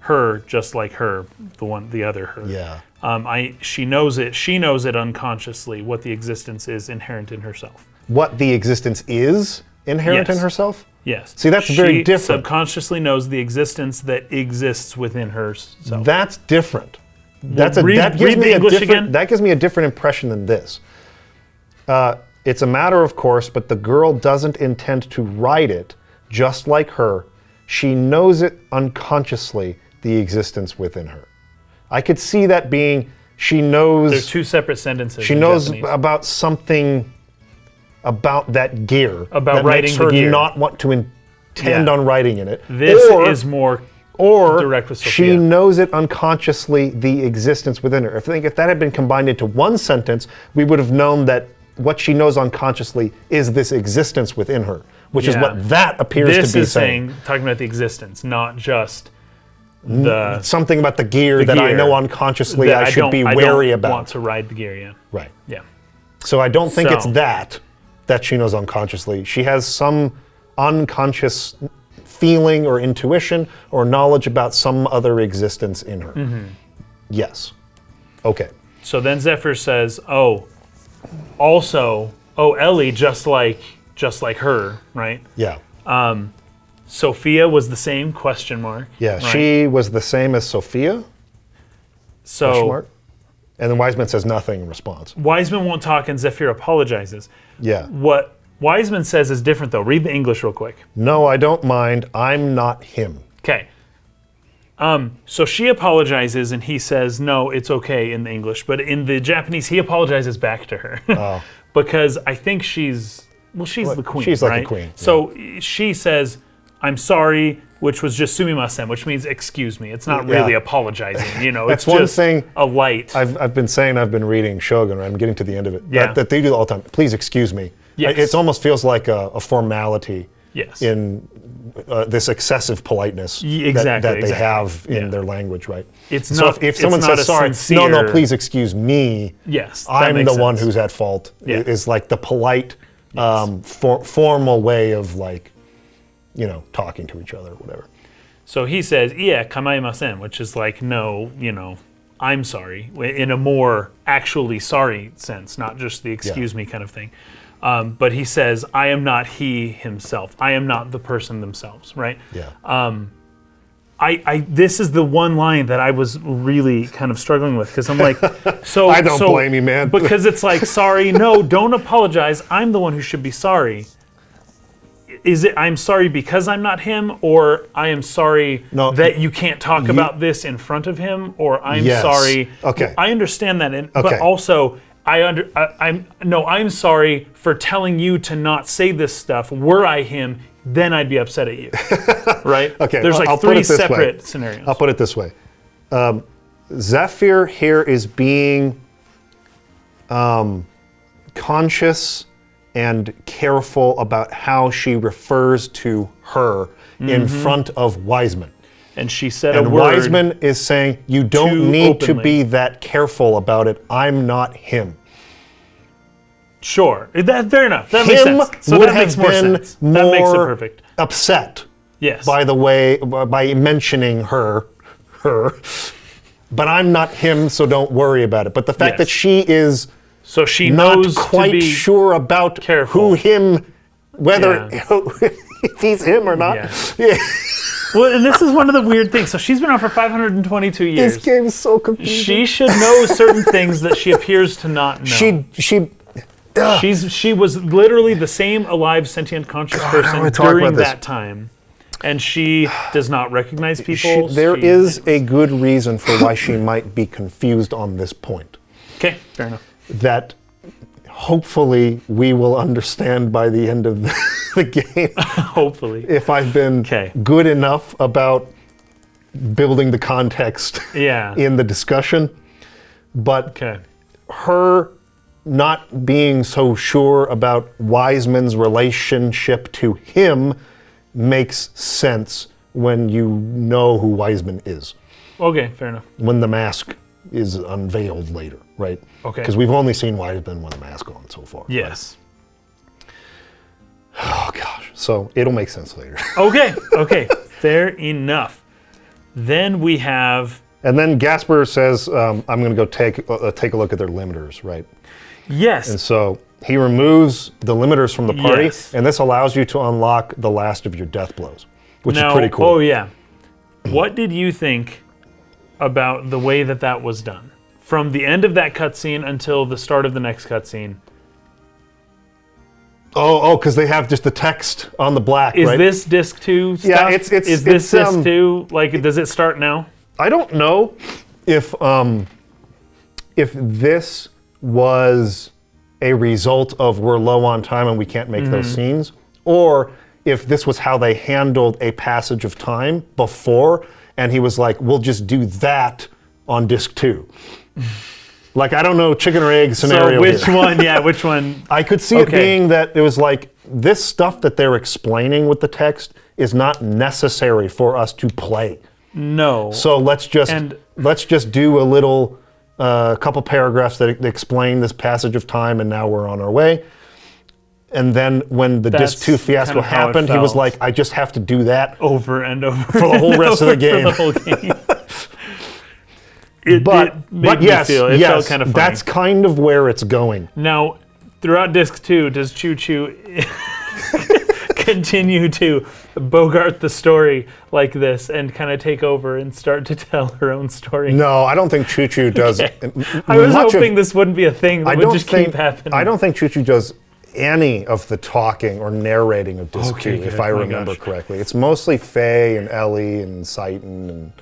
Her, just like her, the other her. Yeah. She knows it. She knows it unconsciously, what the existence is inherent in herself. What the existence is inherent in herself? Yes. See, that's very different. She subconsciously knows the existence that exists within herself. That's different. That gives me a different impression than this. It's a matter of course, but the girl doesn't intend to write it, just like her. She knows it unconsciously, the existence within her. I could see that being, she knows... There's two separate sentences. She knows about something about that gear. About that writing makes her the gear. not want to intend on writing in it. This is more direct with Sophia. She knows it unconsciously, the existence within her. I think if that had been combined into one sentence, we would have known that what she knows unconsciously is this existence within her, which is what that appears to be saying. Talking about the existence, not just something about the gear that I know unconsciously I should be wary about. I don't want to ride the gear, yeah. Right. Yeah. So I don't think it's that she knows unconsciously. She has some unconscious feeling or intuition or knowledge about some other existence in her. Mm-hmm. Yes. Okay. So then Zephyr says, Ellie, just like her, right? Yeah. Sophia was the same, question mark. Yeah, right? she was the same as Sophia, question mark. And then Wiseman says nothing in response. Wiseman won't talk and Zephyr apologizes. Yeah. What Wiseman says is different though. Read the English real quick. No, I don't mind. I'm not him. Okay. So she apologizes and he says, no, it's okay in the English. But in the Japanese, he apologizes back to her. Oh. Because I think she's the queen, she's right? Like a queen. Yeah. So she says, I'm sorry, which was just sumimasen, which means excuse me. It's not really apologizing, you know. That's it's one just thing a light. I've been saying I've been reading Shogun, right? I'm getting to the end of it. Yeah. That they do all the time. Please excuse me. Yes. It almost feels like a formality yes. in this excessive politeness that they have in their language, right? It's so not, if someone says sorry, no, please excuse me. Yes, I'm the one who's at fault. Yeah. Is like the polite, formal way of talking to each other or whatever. So he says, "Yeah, kamaimasen," which is like, no, I'm sorry, in a more actually sorry sense, not just the excuse me kind of thing. But he says, I am not he himself. I am not the person themselves, right? Yeah. This is the one line that I was really kind of struggling with because I'm like, I don't blame you, man. Because it's like, sorry, no, don't apologize. I'm the one who should be sorry. Is it I'm sorry because I'm not him, or I am sorry that you can't talk about this in front of him, or I'm sorry. Okay. I understand that, but also I'm sorry for telling you to not say this stuff. Were I him, then I'd be upset at you. Right? Okay. There's like three separate scenarios. I'll put it this way. Zephyr here is being conscious and careful about how she refers to her in front of Wiseman. And she said a word. And Wiseman is saying, you don't need to be that careful about it. I'm not him. Sure. Fair enough. That makes sense. So would that makes have more been sense. That makes it more perfect. upset. Yes. By mentioning her. But I'm not him, so don't worry about it. But the fact that she is knows not quite sure about who him, whether if he's him or not. Yeah. Well, and this is one of the weird things. So she's been on for 522 years. This game is so confusing. She should know certain things that she appears to not know. She was literally the same alive, sentient, conscious person during that time. And she does not recognize people. There is a good reason for why she might be confused on this point. Okay, fair enough. That hopefully we will understand by the end of the game. Hopefully. If I've been good enough about building the context in the discussion. But her not being so sure about Wiseman's relationship to him makes sense when you know who Wiseman is. Okay, fair enough. When the mask is unveiled later, right? Okay. Because we've only seen Wiseman with a mask on so far. Yes. Right? Oh gosh. So it'll make sense later. Okay. Fair enough. Then we have. And then Gaspar says, "I'm going to go take a look at their limiters," right? Yes. And so he removes the limiters from the party, and this allows you to unlock the last of your death blows, which is pretty cool. Oh yeah. What did you think about the way that was done? From the end of that cutscene until the start of the next cutscene. Oh, because they have just the text on the black, right? Is this disc 2 stuff? Yeah, it's Is this disc 2? Like, does it start now? I don't know if this was a result of we're low on time and we can't make those scenes, or if this was how they handled a passage of time before, and he was like, we'll just do that on disc 2. Like, I don't know, chicken or egg scenario. So which one? Yeah, which one? I could see it being that it was like, this stuff that they're explaining with the text is not necessary for us to play. No. So let's just do a little couple paragraphs that explain this passage of time, and now we're on our way. And then when the disc 2 fiasco happened, he was like, I just have to do that over and over for the whole rest of the game. For the whole game. It felt kind of funny. That's kind of where it's going. Now, throughout disc 2, does Chu-Chu continue to bogart the story like this and kind of take over and start to tell her own story? No, I don't think Chu-Chu does. I was hoping this wouldn't be a thing that would just keep happening. I don't think Chu-Chu does any of the talking or narrating of disc 2, if I remember correctly. It's mostly Faye and Ellie and Seitan, and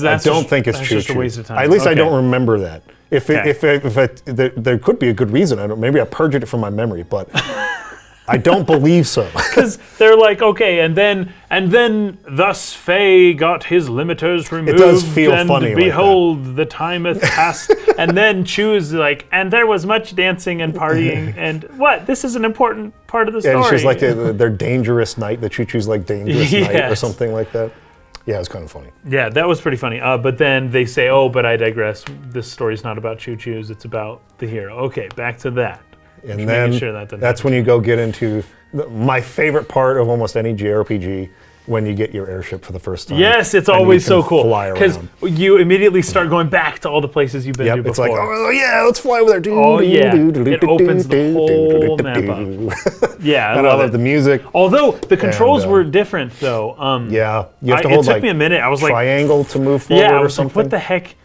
I don't think it's Chu-Chu. Just a waste of time. At least I don't remember that. If there could be a good reason. Maybe I purged it from my memory, but I don't believe so. Because they're like, okay, and then thus Faye got his limiters removed. It does feel funny. And behold, the time hath passed. And then Chu's like, and there was much dancing and partying. And what? This is an important part of the story. And she's like their dangerous night. The Chu-Chu's like dangerous night or something like that. Yeah, it was kind of funny. Yeah, that was pretty funny. But then they say, oh, but I digress. This story's not about Chu-Chu's. It's about the hero. Okay, back to that. And then that's when you go get into my favorite part of almost any JRPG, when you get your airship for the first time. Yes, it's always so cool. Because you immediately start going back to all the places you've been to before. It's like, oh yeah, let's fly over there. It opens the whole map up. Yeah, I love the music. Although the controls were different though. You have to hold it took me a minute. I was like, triangle to move forward or something. What the heck?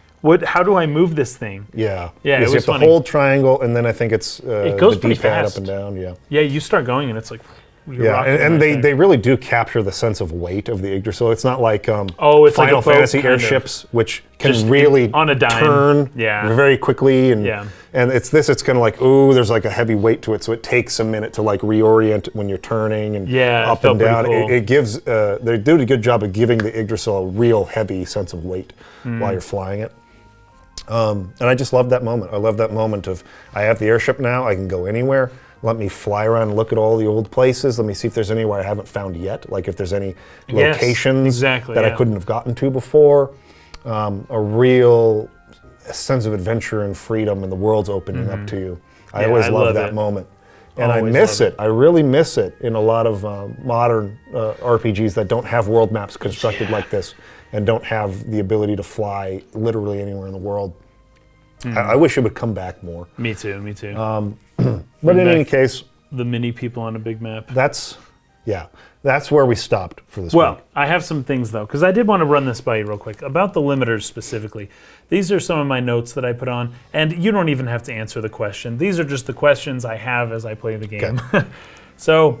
How do I move this thing? Yeah, it was you have funny. to hold triangle, and then I think it's it goes pretty fast up and down. Yeah. Yeah, you start going, and it's like. And they really do capture the sense of weight of the Yggdrasil. It's not like it's Final like Fantasy airships, which can really on a dime. Turn very quickly. And it's kind of like, ooh, there's like a heavy weight to it, so it takes a minute to like reorient when you're turning and up and down. Cool. It gives, they do a good job of giving the Yggdrasil a real heavy sense of weight while you're flying it. And I just love that moment. I love that moment of, I have the airship now, I can go anywhere. Let me fly around and look at all the old places. Let me see if there's anywhere I haven't found yet. Like if there's any locations that I couldn't have gotten to before. A real sense of adventure and freedom, and the world's opening up to you. I always love that moment. And I miss it. I really miss it in a lot of modern RPGs that don't have world maps constructed like this and don't have the ability to fly literally anywhere in the world. I wish it would come back more. Me too. But in any case, the mini people on a big map. That's where we stopped for this week. Well, I have some things though, because I did want to run this by you real quick about the limiters specifically. These are some of my notes that I put on, and you don't even have to answer the question. These are just the questions I have as I play the game. Okay. So,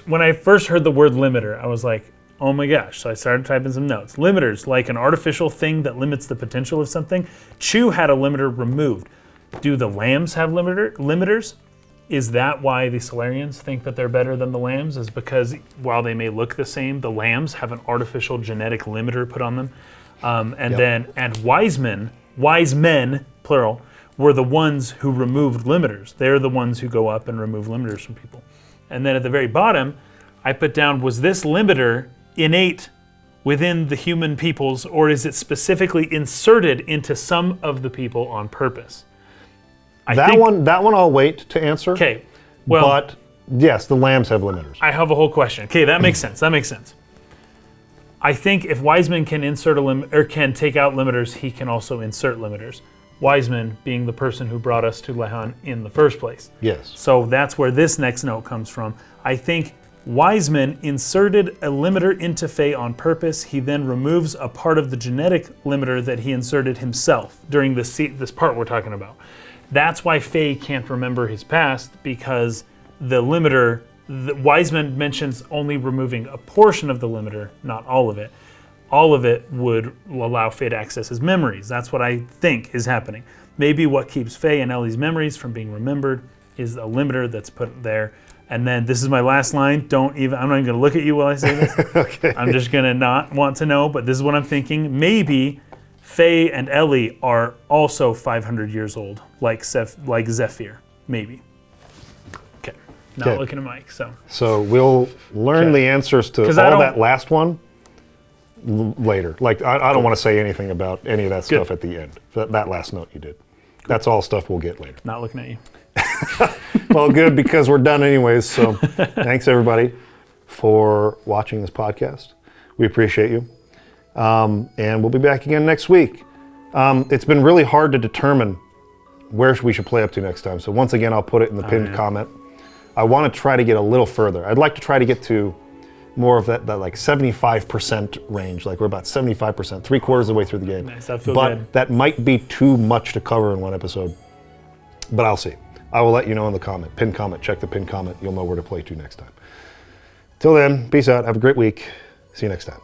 when I first heard the word limiter, I was like, oh my gosh. So I started typing some notes. Limiters, like an artificial thing that limits the potential of something. Chu had a limiter removed. do the lambs have limiters? Is that why the Solarians think that they're better than the lambs? Is because while they may look the same, the lambs have an artificial genetic limiter put on them. And wise men, plural, were the ones who removed limiters. They're the ones who go up and remove limiters from people. And then at the very bottom, I put down, was this limiter innate within the human peoples, or is it specifically inserted into some of the people on purpose? That one I'll wait to answer. Okay, well, but yes, the lambs have limiters. I have a whole question. Okay, that makes sense. I think if Wiseman can insert a limit or can take out limiters, he can also insert limiters. Wiseman being the person who brought us to Lehan in the first place. Yes. So that's where this next note comes from. I think Wiseman inserted a limiter into Faye on purpose. He then removes a part of the genetic limiter that he inserted himself during this part we're talking about. That's why Faye can't remember his past, because the limiter, Wiseman mentions only removing a portion of the limiter, not all of it. All of it would allow Faye to access his memories. That's what I think is happening. Maybe what keeps Faye and Ellie's memories from being remembered is a limiter that's put there. And then this is my last line. I'm not even going to look at you while I say this. Okay. I'm just going to not want to know, but this is what I'm thinking. Maybe Faye and Ellie are also 500 years old, like Zephyr. Maybe. Okay. Not looking at Mike. So we'll learn the answers to all that last one later. Like I don't want to say anything about any of that stuff at the end. That last note you did. That's all stuff we'll get later. Not looking at you. Well, good, because we're done anyways. So thanks everybody for watching this podcast. We appreciate you. And we'll be back again next week. It's been really hard to determine where we should play up to next time. So once again, I'll put it in the pinned comment. I want to try to get a little further. I'd like to try to get to more of that like 75% range. Like we're about 75%, 3/4 of the way through the game. Nice, that feels but good. That might be too much to cover in one episode. But I'll see. I will let you know in the comment. Pinned comment. Check the pinned comment. You'll know where to play to next time. Till then, peace out. Have a great week. See you next time.